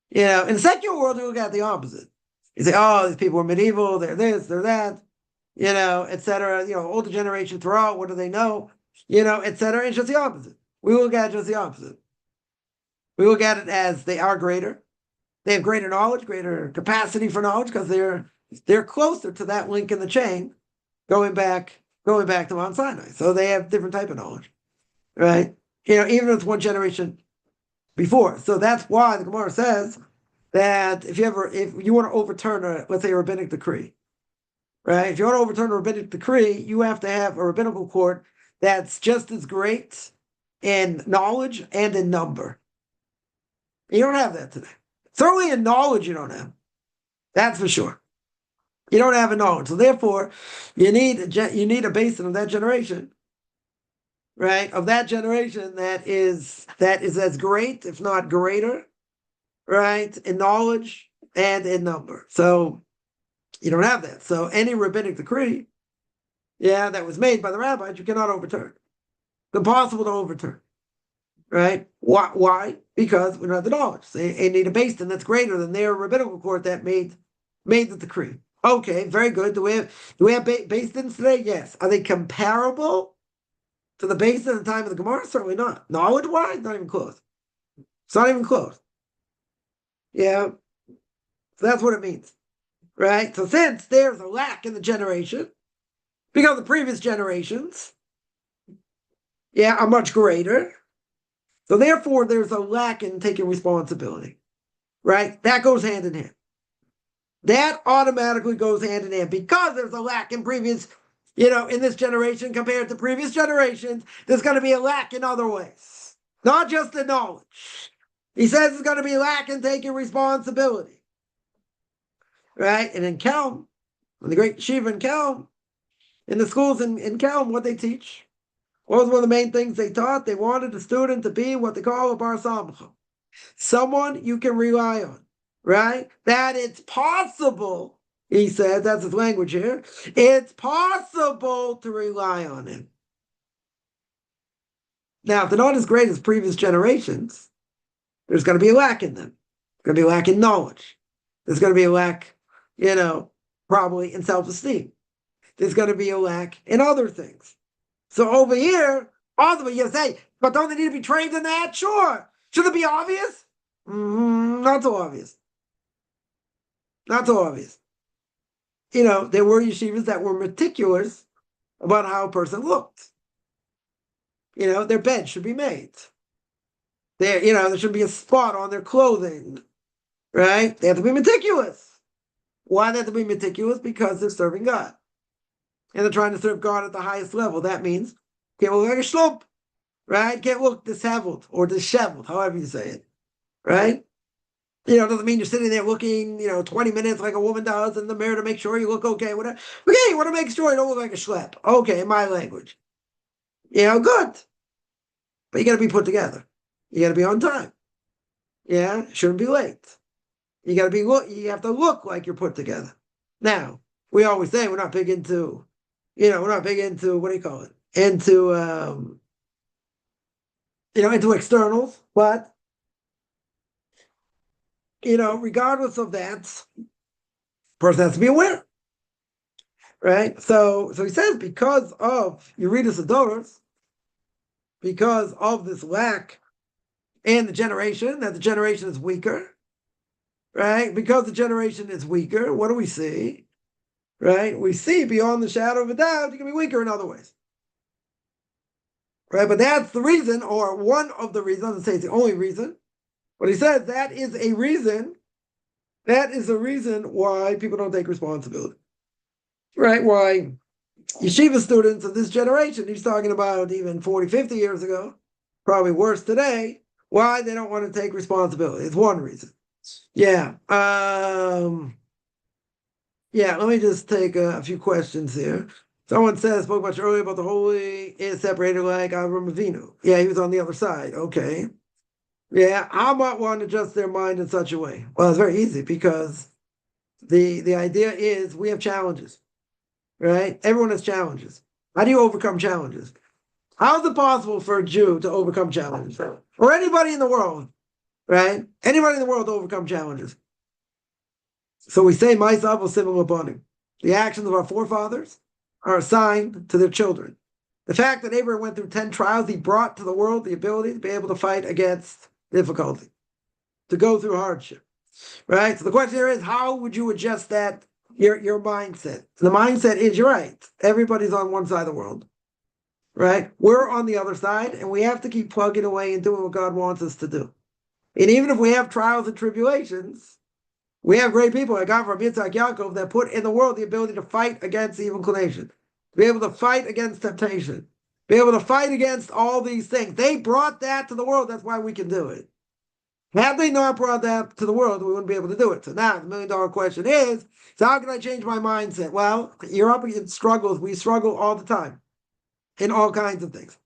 In the secular world, you look at the opposite. You say, oh, these people are medieval, they're this, they're that, et cetera. Older generation throw out, what do they know? Et cetera. It's just the opposite. We look at it just the opposite. We look at it as they are greater. They have greater knowledge, greater capacity for knowledge, because they're closer to that link in the chain, going back to Mount Sinai. So they have different type of knowledge, right? Even if it's one generation before. So that's why the Gemara says that if you want to overturn let's say a rabbinic decree, right? If you want to overturn a rabbinic decree, you have to have a rabbinical court that's just as great in knowledge and in number. You don't have that today. Certainly in knowledge you don't have. That's for sure. You don't have a knowledge. So therefore, you need a basin of that generation, right? Of that generation that is as great, if not greater, right? In knowledge and in number. So you don't have that. So any rabbinic decree, that was made by the rabbis, you cannot overturn. It's impossible to overturn. Right? Why? Because we don't have the knowledge. They need a basin that's greater than their rabbinical court that made the decree. Okay, very good. Do we have basins today? Yes. Are they comparable to the basin at the time of the Gemara? Certainly not. Knowledge-wise, not even close. It's not even close. Yeah. So that's what it means. Right? So since there's a lack in the generation, because the previous generations, are much greater, so therefore there's a lack in taking responsibility. Right? That goes hand in hand. That automatically goes hand in hand because there's a lack in previous, in this generation compared to previous generations. There's going to be a lack in other ways, not just in knowledge. He says there's going to be a lack in taking responsibility, right? And in Kelm, in the great yeshiva in Kelm, in the schools in Kelm, what they teach, what was one of the main things they taught? They wanted the student to be what they call a bar samcha, someone you can rely on. Right? That it's possible, he said, that's his language here, it's possible to rely on him. Now, if they're not as great as previous generations, there's going to be a lack in them. There's going to be a lack in knowledge. There's going to be a lack, probably in self-esteem. There's going to be a lack in other things. So over here, ultimately you say, but don't they need to be trained in that? Sure. Should it be obvious? Not so obvious. Not so obvious. There were yeshivas that were meticulous about how a person looked. Their bed should be made. There should be a spot on their clothing, right? They have to be meticulous. Why do they have to be meticulous? Because they're serving God. And they're trying to serve God at the highest level. That means can't look like a schlump, right? Can't look disheveled or disheveled, however you say it, right? Doesn't mean you're sitting there looking, 20 minutes like a woman does in the mirror to make sure you look okay. Whatever. Okay, you want to make sure you don't look like a schlep. Okay, in my language. Good. But you got to be put together. You got to be on time. Yeah, shouldn't be late. You got to you have to look like you're put together. Now, we always say we're not big into, what do you call it? Into externals, but regardless of that, person has to be aware, right? So he says because of Eurytus Adoros, because of this lack in the generation, that the generation is weaker, right? Because the generation is weaker, what do we see? Right? We see beyond the shadow of a doubt, you can be weaker in other ways. Right? But that's the reason, or one of the reasons, doesn't say it's the only reason, but he says that is a reason. That is the reason why people don't take responsibility. Right? Why yeshiva students of this generation, he's talking about even 40, 50 years ago, probably worse today, why they don't want to take responsibility. It's one reason. Yeah. Let me just take a few questions here. Someone says, spoke much earlier about the holy is separated like Avram Avinu. Yeah, he was on the other side. Okay. Yeah, how might one adjust their mind in such a way? Well, it's very easy because the idea is we have challenges, right? Everyone has challenges. How do you overcome challenges? How is it possible for a Jew to overcome challenges? Or anybody in the world, right? Anybody in the world to overcome challenges. So we say, Ma'asav v'simim l'banim. The actions of our forefathers are assigned to their children. The fact that Abraham went through 10 trials, he brought to the world the ability to be able to fight against difficulty, to go through hardship, right? So the question here is, how would you adjust that, your mindset? The mindset is, you're right, everybody's on one side of the world, right? We're on the other side, and we have to keep plugging away and doing what God wants us to do. And even if we have trials and tribulations, we have great people like Avram, Yitzhak, Yaakov that put in the world the ability to fight against evil inclination, to be able to fight against temptation, be able to fight against all these things. They brought that to the world. That's why we can do it. Had they not brought that to the world, we wouldn't be able to do it. So now the $1,000,000 question is, so how can I change my mindset? Well, you're up against struggles. We struggle all the time in all kinds of things,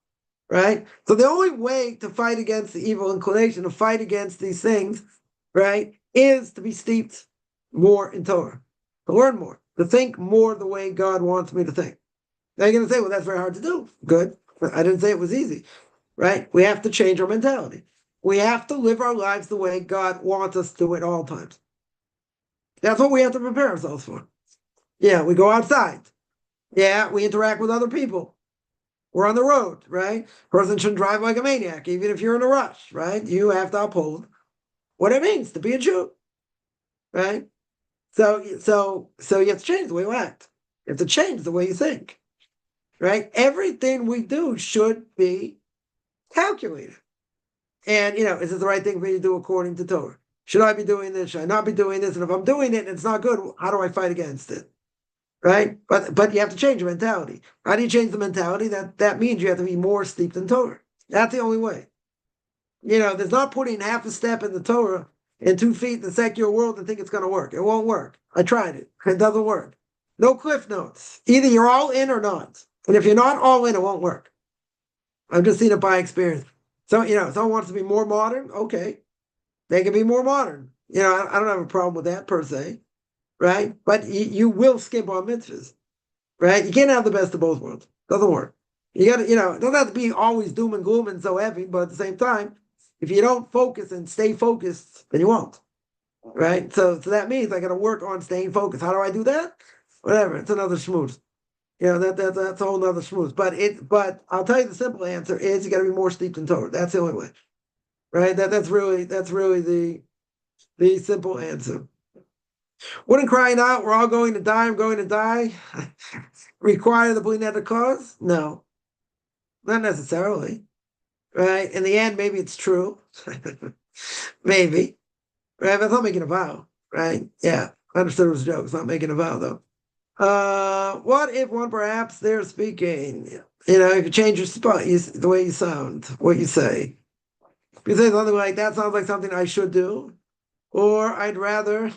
right? So the only way to fight against the evil inclination, to fight against these things, right, is to be steeped more in Torah, to learn more, to think more the way God wants me to think. Now you're going to say, well, that's very hard to do. Good. I didn't say it was easy, right? We have to change our mentality. We have to live our lives the way God wants us to at all times. That's what we have to prepare ourselves for. Yeah, we go outside. Yeah, we interact with other people. We're on the road, right? Person shouldn't drive like a maniac, even if you're in a rush, right? You have to uphold what it means to be a Jew, right? So you have to change the way you act. You have to change the way you think, right? Everything we do should be calculated. And, is it the right thing for me to do according to Torah? Should I be doing this? Should I not be doing this? And if I'm doing it and it's not good, how do I fight against it? Right? But you have to change your mentality. How do you change the mentality? That means you have to be more steeped in Torah. That's the only way. There's not putting half a step in the Torah and 2 feet in the secular world and think it's going to work. It won't work. I tried it. It doesn't work. No cliff notes. Either you're all in or not. And if you're not all in, it won't work. I've just seen it by experience. So, someone wants to be more modern. Okay. They can be more modern. I don't have a problem with that per se. Right? But you will skip on mitzvahs. Right? You can't have the best of both worlds. Doesn't work. You got to, it doesn't have to be always doom and gloom and so heavy, but at the same time, if you don't focus and stay focused, then you won't, right? So that means I got to work on staying focused. How do I do that? Whatever. It's another schmooze. That's a whole other schmooze. But I'll tell you the simple answer is you got to be more steeped in Torah. That's the only way, right? That's really the simple answer. Wouldn't crying out, we're all going to die, I'm going to die, require the bleeding at the cause? No, not necessarily. Right? In the end, maybe it's true. Maybe. Right? But it's not making a vow. Right? Yeah. I understood it was a joke. It's not making a vow, though. What if one perhaps they're speaking? If you change your spot, the way you sound, what you say. If you say something like, that sounds like something I should do. or I'd rather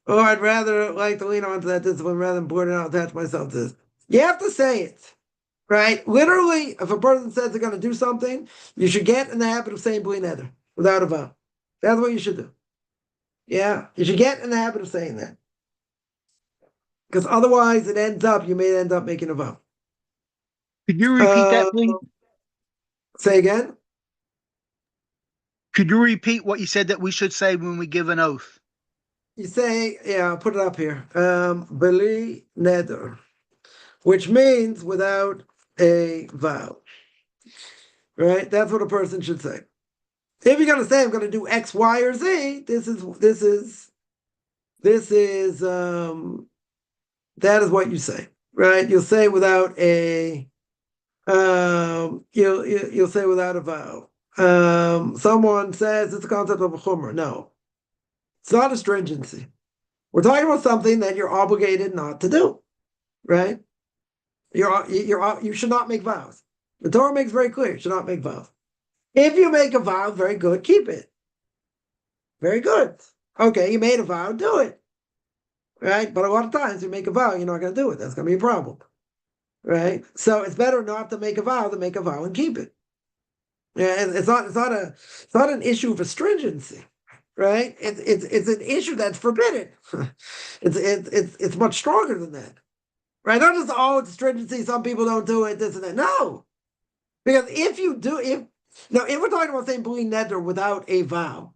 like to lean onto that discipline rather than board and attach myself to this. You have to say it, right? Literally, if a person says they're going to do something, you should get in the habit of saying bli neder without a vow. That's what you should do. Yeah, you should get in the habit of saying that. Because otherwise you may end up making a vow. Could you repeat that, please? Say again? Could you repeat what you said that we should say when we give an oath? You say, I'll put it up here. Bli neder, which means without a vow. Right? That's what a person should say. If you're going to say I'm going to do X, Y, or Z, that is what you say, right? You'll say without a you'll say without a vow. Someone says it's a concept of a chumrah. No, it's not a stringency. We're talking about something that you're obligated not to do, right? You should not make vows. The Torah makes very clear you should not make vows. If you make a vow, very good, keep it. Very good. Okay, you made a vow, do it. Right? But a lot of times you make a vow, you're not going to do it. That's going to be a problem. Right? So it's better not to make a vow than make a vow and keep it. Yeah, it's not an issue of astringency, right? It's an issue that's forbidden. it's much stronger than that. Right? Not just it's astringency, some people don't do it, this and that. No. Because if we're talking about saying bli neder without a vow,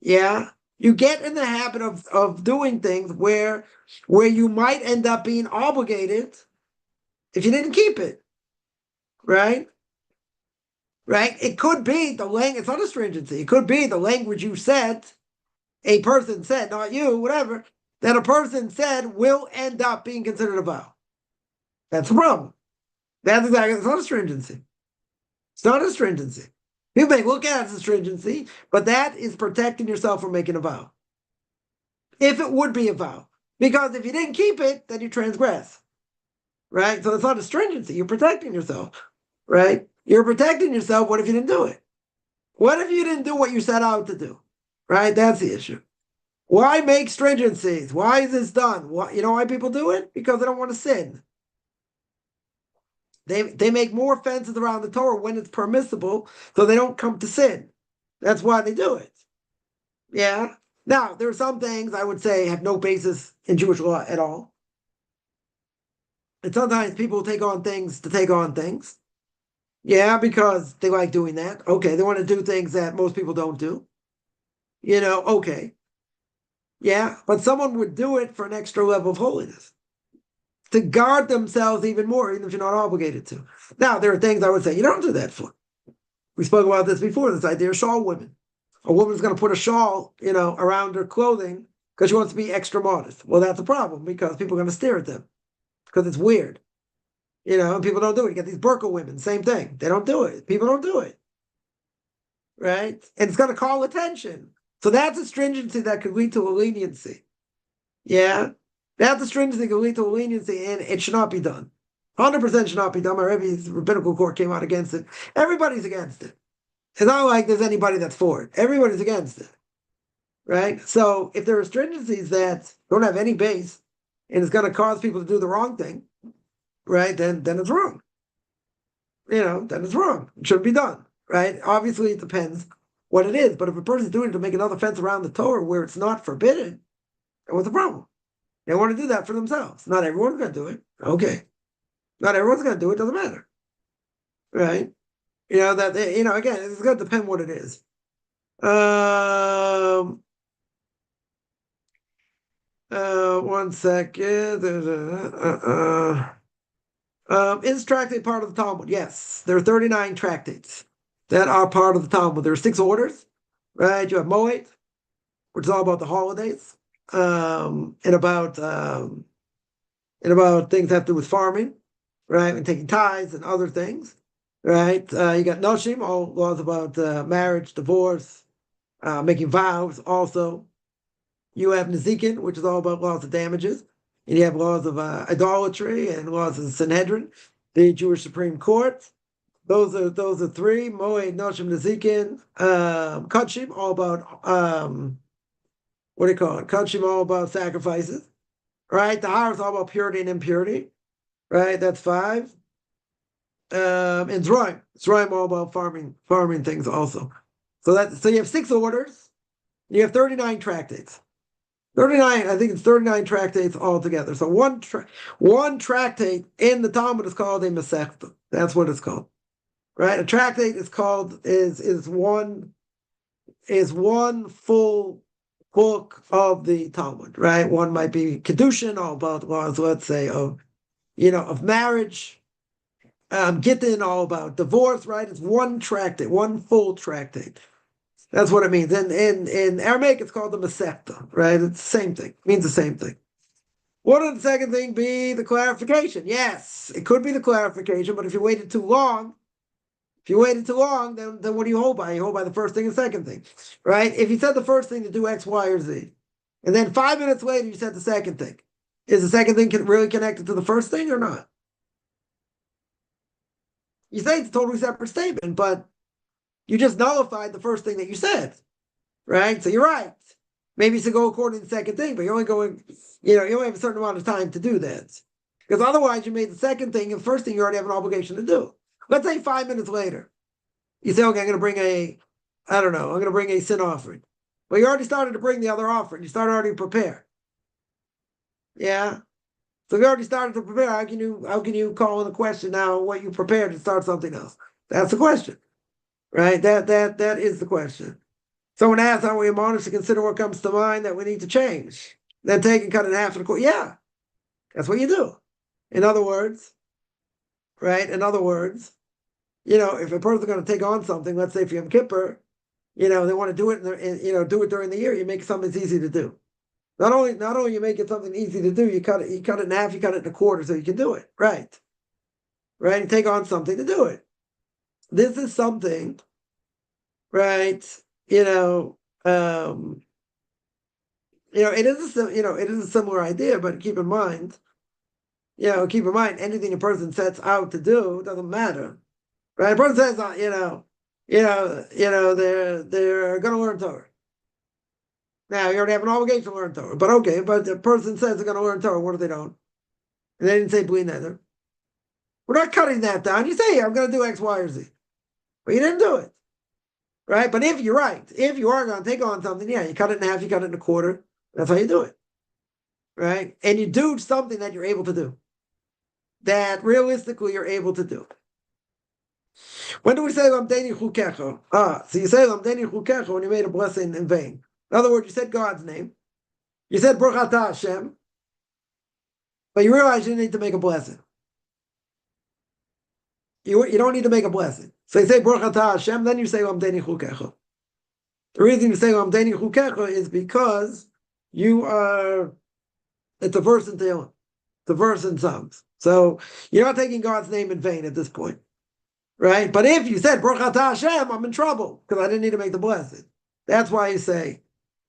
yeah, you get in the habit of doing things where you might end up being obligated if you didn't keep it, right? Right? It could be it's not a stringency. It could be the language you said, a person said, not you, whatever, that a person said will end up being considered a vow. That's the problem. It's not a stringency. It's not a stringency. People may look at it as a stringency, but that is protecting yourself from making a vow. If it would be a vow. Because if you didn't keep it, then you transgress. Right? So it's not a stringency. You're protecting yourself. Right? You're protecting yourself. What if you didn't do it? What if you didn't do what you set out to do? Right? That's the issue. Why make stringencies? Why is this done? You know why people do it? Because they don't want to sin. They make more fences around the Torah when it's permissible, so they don't come to sin. That's why they do it. Yeah. Now, there are some things I would say have no basis in Jewish law at all. And sometimes people take on things to take on things. Yeah, because they like doing that. Okay, they want to do things that most people don't do. Okay. Yeah, but someone would do it for an extra level of holiness, to guard themselves even more, even if you're not obligated to. Now, there are things I would say you don't do that for. We spoke about this before, this idea of shawl women. A woman's going to put a shawl, around her clothing because she wants to be extra modest. Well, that's a problem because people are going to stare at them because it's weird. And people don't do it. You get these burqa women, same thing. They don't do it. People don't do it. Right? And it's going to call attention. So that's a stringency that could lead to a leniency. Yeah? That's a stringency that could lead to a leniency, and it should not be done. 100% should not be done. My Rebbe's rabbinical court came out against it. Everybody's against it. It's not like there's anybody that's for it. Everybody's against it. Right? So if there are stringencies that don't have any base, and it's going to cause people to do the wrong thing, right, then it's wrong. Then it's wrong. It shouldn't be done. Right? Obviously, it depends what it is. But if a person's doing it to make another fence around the Torah where it's not forbidden, then what's the problem? They want to do that for themselves. Not everyone's going to do it. Okay. Not everyone's going to do it. Doesn't matter. Right? Again, it's going to depend what it is. One second. Is tractate part of the Talmud? Yes. There are 39 tractates that are part of the Talmud. There are 6 orders, right? You have Moed, which is all about the holidays, and about things that have to do with farming, right? And taking tithes and other things, right? You got Noshim, all laws about marriage, divorce, making vows also. You have Nezikin, which is all about laws of damages. And you have laws of idolatry and laws of the Sanhedrin, the Jewish Supreme Court. Those are 3: Moed, Noshim, Nezikin, Kachim, all about what do you call it? Kachim all about sacrifices, right? Tahar is all about purity and impurity, right? That's 5. And Zraim all about farming things also. So you have 6 orders. You have 39 tractates. 39, I think it's 39 tractates altogether. So one tractate in the Talmud is called a Masechta. That's what it's called. Right? A tractate is called is one full book of the Talmud, right? One might be Kedushin, all about laws, let's say, of marriage, Gittin, all about divorce, right? It's one tractate, one full tractate. That's what it means. In Aramaic, it's called the Masechta, right? It's the same thing. It means the same thing. What would the second thing be? The clarification. Yes, it could be the clarification, but if you waited too long, then what do you hold by? You hold by the first thing and second thing, right? If you said the first thing to do X, Y, or Z, and then 5 minutes later you said the second thing, is the second thing really connected to the first thing or not? You say it's a totally separate statement, but you just nullified the first thing that you said, right? So you're right. Maybe you should go according to the second thing, but you're only going, you only have a certain amount of time to do that. Because otherwise you made the second thing and the first thing you already have an obligation to do. Let's say 5 minutes later, you say, okay, I'm going to bring I'm going to bring a sin offering. Well, you already started to bring the other offering. You started already to prepare. Yeah? So you already started to prepare. How can you call in the question now what you prepared to start something else? That's the question. Right? That is the question. Someone asked how we admonish to consider what comes to mind that we need to change. Then take and cut it in half and quarter. Yeah. That's what you do. In other words, if a person's going to take on something, let's say for Yom Kippur, they want to do it, do it during the year, you make something that's easy to do. Not only you make it something easy to do, you cut it in half, you cut it in a quarter so you can do it. Right. Right? And take on something to do it. This is something, right? It is a similar idea, but keep in mind, anything a person sets out to do doesn't matter, right? A person says, they're going to learn Torah. Now you already have an obligation to learn Torah, but the person says they're going to learn Torah. What if they don't? And they didn't say bli neder. We're not cutting that down. You say, I'm going to do X, Y, or Z, but you didn't do it, right? But if you are going to take on something, you cut it in half, you cut it in a quarter. That's how you do it, right? And you do something that you're able to do, that realistically you're able to do. When do we say Lamdeni Chukecha? So you say Lamdeni Chukecha when you made a blessing in vain. In other words, you said God's name. You said Baruch Atah Hashem, but you realize you need to make a blessing. You don't need to make a blessing. So you say Baruch Atah Hashem, then you say Lamdeni Chukecha. The reason you say Lamdeni Chukecha is because it's a verse in Tehillim. It's a verse in Psalms. So you're not taking God's name in vain at this point. Right? But if you said Baruch Atah Hashem, I'm in trouble because I didn't need to make the blessing. That's why you say,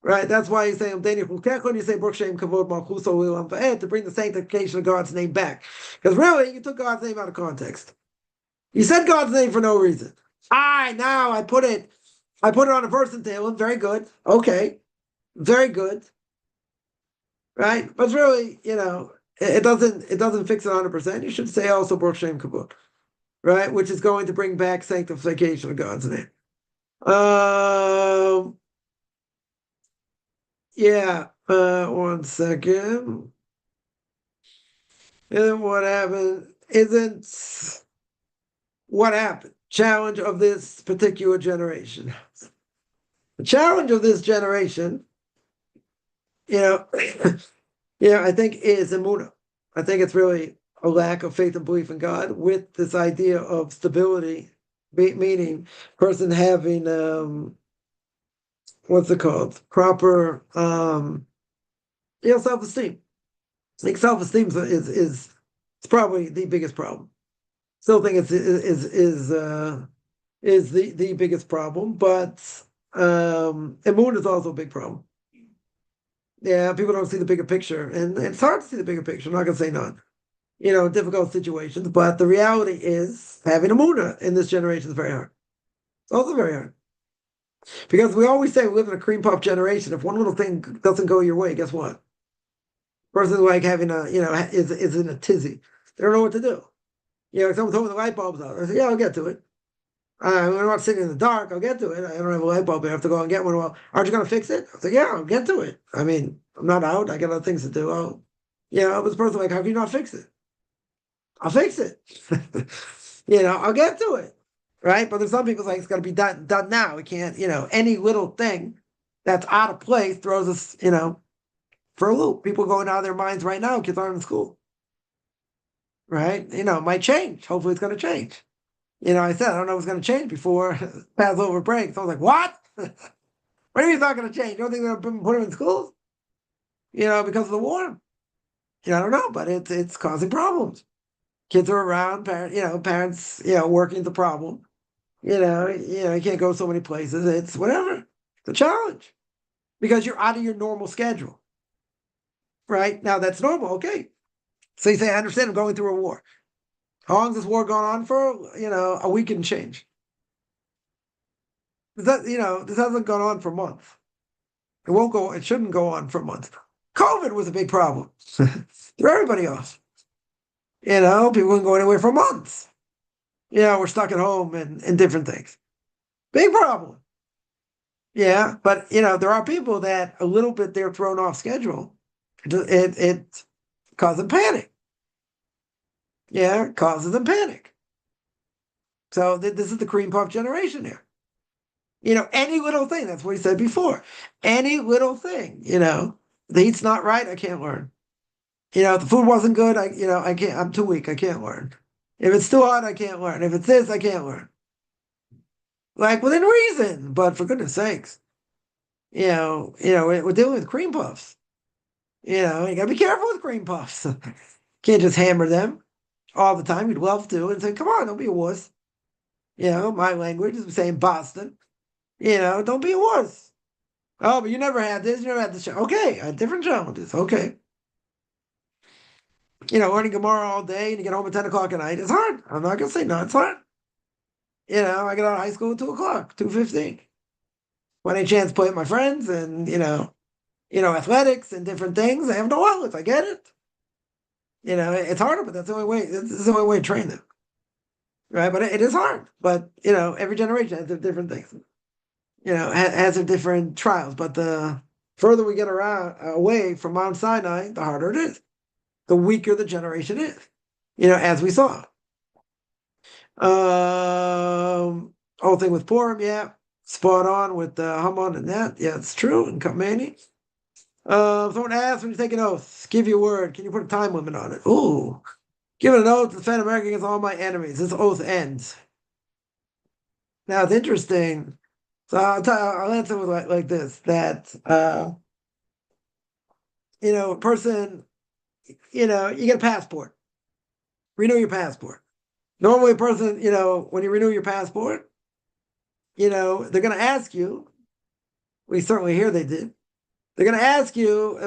right? That's why you say Lamdeni Chukecha and you say Baruch Shem Kavod Malchus Olam Va'ed to bring the sanctification of God's name back. Because really, you took God's name out of context. You said God's name for no reason. Now I put it on a verse in Tehillim. Very good. Okay. Very good. Right? But really, it doesn't fix it 100%. You should say also Baruch Shem Kavod. Right? Which is going to bring back sanctification of God's name. One second. And what happened? Challenge of this particular generation. The challenge of this generation, I think is emunah. I think it's really a lack of faith and belief in God with this idea of stability, meaning person having, proper, self-esteem. I think self-esteem is probably the biggest problem. Still think is the biggest problem, but emunah is also a big problem. Yeah, people don't see the bigger picture, and it's hard to see the bigger picture. I'm not going to say none. Difficult situations, but the reality is having emunah in this generation is very hard. It's also very hard. Because we always say we live in a cream puff generation. If one little thing doesn't go your way, guess what? Person's like having is in a tizzy. They don't know what to do. Someone told me the light bulb's out. I said, yeah, I'll get to it. I'm not sitting in the dark. I'll get to it. I don't have a light bulb. I have to go and get one. Well, aren't you going to fix it? I said, yeah, I'll get to it. I mean, I'm not out. I got other things to do. I was the person like, how can you not fix it? I'll fix it. I'll get to it. Right? But there's some people like, it's got to be done now. We can't, any little thing that's out of place throws us, for a loop. People going out of their minds right now. Kids aren't in school. Right? It might change. Hopefully it's going to change. I said, I don't know what's going to change before Passover break. So I was like, what? What do you mean it's not going to change? You don't think they're going to put them in schools? Because of the war? I don't know, but it's causing problems. Kids are around, parents, working the problem. You can't go so many places. It's whatever. It's a challenge. Because you're out of your normal schedule. Right? Now that's normal, okay. So you say, I understand I'm going through a war. How long has this war gone on for? A week and change. This hasn't gone on for months. It shouldn't go on for months. COVID was a big problem. Threw everybody off. People weren't going anywhere for months. We're stuck at home and different things. Big problem. Yeah, but there are people that a little bit they're thrown off schedule. It causes them panic. Yeah, it causes them panic. So this is the cream puff generation here. Any little thing, that's what he said before. Any little thing, the heat's not right, I can't learn. If the food wasn't good, I can't, I'm too weak, I can't learn. If it's too hot, I can't learn. If it's this, I can't learn. Like within reason, but for goodness sakes, we're dealing with cream puffs. You gotta be careful with cream puffs. Can't just hammer them all the time. You'd love to and say, come on, don't be a wuss. My language is saying Boston. Don't be a wuss. Oh, but you never had this, you never had this. Okay, I had different challenges. Okay. Learning Gemara all day and you get home at 10 o'clock at night. It's hard. I'm not gonna say no, it's hard. I get out of high school at 2 o'clock, 2:15. When I chance to play with my friends and athletics and different things, I have no outlets. I get it. It's harder, but that's the only way. This is the only way to train them. Right? But it is hard. But every generation has their different things. Has their different trials. But the further we get away from Mount Sinai, the harder it is. The weaker the generation is. As we saw. Whole thing with Purim, yeah. Spot on with Haman and that. Yeah, it's true. And Kamani. Someone asked, when you take an oath, give your word. Can you put a time limit on it? Ooh. Give an oath to defend America against all my enemies. This oath ends. Now, it's interesting. So I'll answer with like this, that, a person, you get a passport. Renew your passport. Normally a person, when you renew your passport, they're going to ask you, we certainly hear they did, they're going to ask you,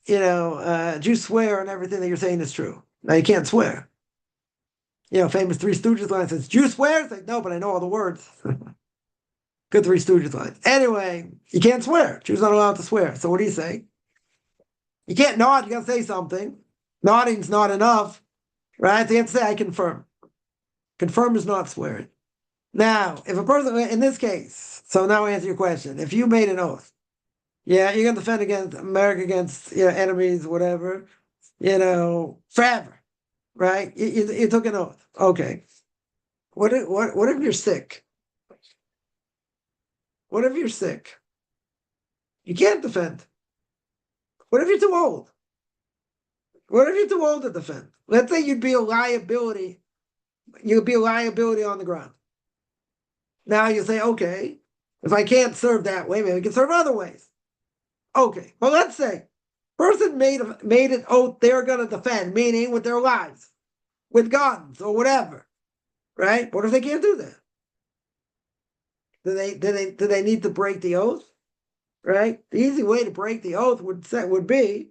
do you swear on everything that you're saying is true? Now, you can't swear. Famous Three Stooges line says, do you swear? It's like, no, but I know all the words. Good Three Stooges line. Anyway, you can't swear. Jews not allowed to swear. So what do you say? You can't nod. You got to say something. Nodding's not enough, right? So you have to say, I confirm. Confirm is not swearing. Now, if a person, in this case, so now I answer your question. If you made an oath, yeah, you're going to defend against America against enemies, whatever, forever, right? You took an oath. Okay. What if you're sick? What if you're sick? You can't defend. What if you're too old? What if you're too old to defend? Let's say you'd be a liability. You'd be a liability on the ground. Now you say, okay, if I can't serve that way, maybe I can serve other ways. Okay, well, let's say person made an oath they're going to defend, meaning with their lives, with guns or whatever, right? What if they can't do that? Do they need to break the oath? Right? The easy way to break the oath would be,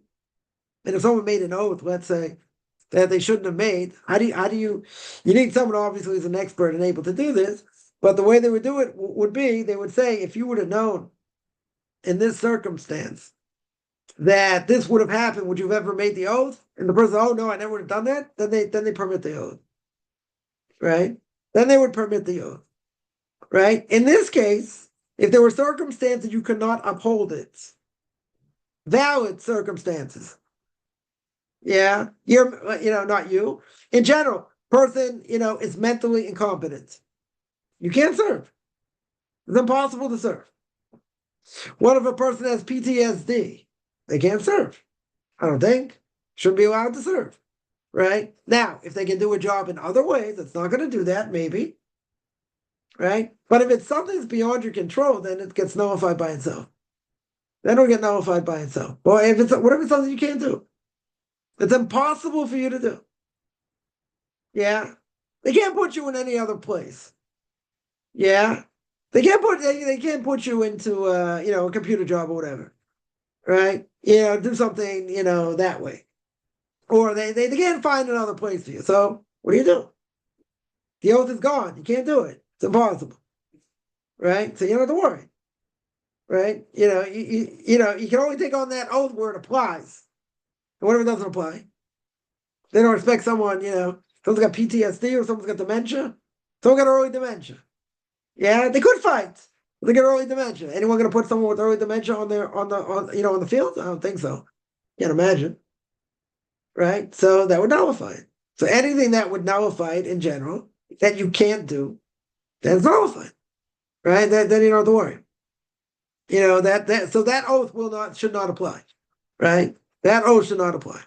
and if someone made an oath, let's say, that they shouldn't have made, how do you need someone obviously who's an expert and able to do this, But the way they would do it would be, they would say, if you would have known in this circumstance that this would have happened, would you have ever made the oath? And the person, oh no, I never would have done that. Then they permit the oath, right? Then they would permit the oath, right? In this case, if there were circumstances you could not uphold it, valid circumstances, yeah, not you. In general, person, is mentally incompetent. You can't serve. It's impossible to serve. What if a person has PTSD? They can't serve. I don't think. Shouldn't be allowed to serve. Right? Now, if they can do a job in other ways, it's not going to do that, maybe. Right? But if it's something that's beyond your control, then it gets nullified by itself. Then it'll get nullified by itself. Well, what if it's something you can't do? It's impossible for you to do. Yeah? They can't put you in any other place. Yeah? They can't put you into a computer job or whatever. Right? Do something, that way. Or they can't find another place for you. So what do you do? The oath is gone. You can't do it. It's impossible. Right? So you don't have to worry. Right? You can only take on that oath where it applies. And what if it doesn't apply? They don't expect someone, someone's got PTSD or someone's got dementia. Someone got early dementia. Yeah, they could fight. They get early dementia. Anyone going to put someone with early dementia on the field? I don't think so. Can't imagine. Right? So that would nullify it. So anything that would nullify it in general that you can't do, that's nullified. Right? Then you don't have to worry. So that oath should not apply. Right? That oath should not apply.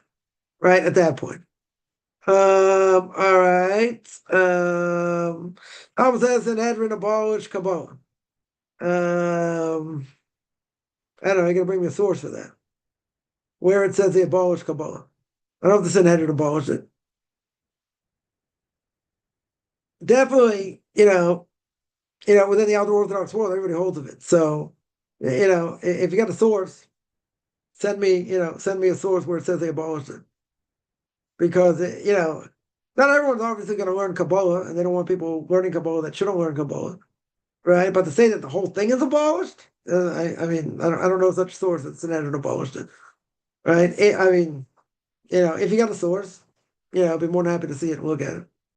Right? At that point. All right. How says in Edrin abolish Kabbalah? I don't know. You're gonna bring me a source for that. Where it says they abolished Kabbalah. I don't know if the Sanhedrin abolished it. Definitely, within the outer Orthodox world, everybody holds of it. So, if you got a source, send me a source where it says they abolished it. Because, not everyone's obviously going to learn Kabbalah, and they don't want people learning Kabbalah that shouldn't learn Kabbalah, right? But to say that the whole thing is abolished, I don't know such source that Sanhedrin abolished it, right? If you got a source, I'd be more than happy to see it and look at it.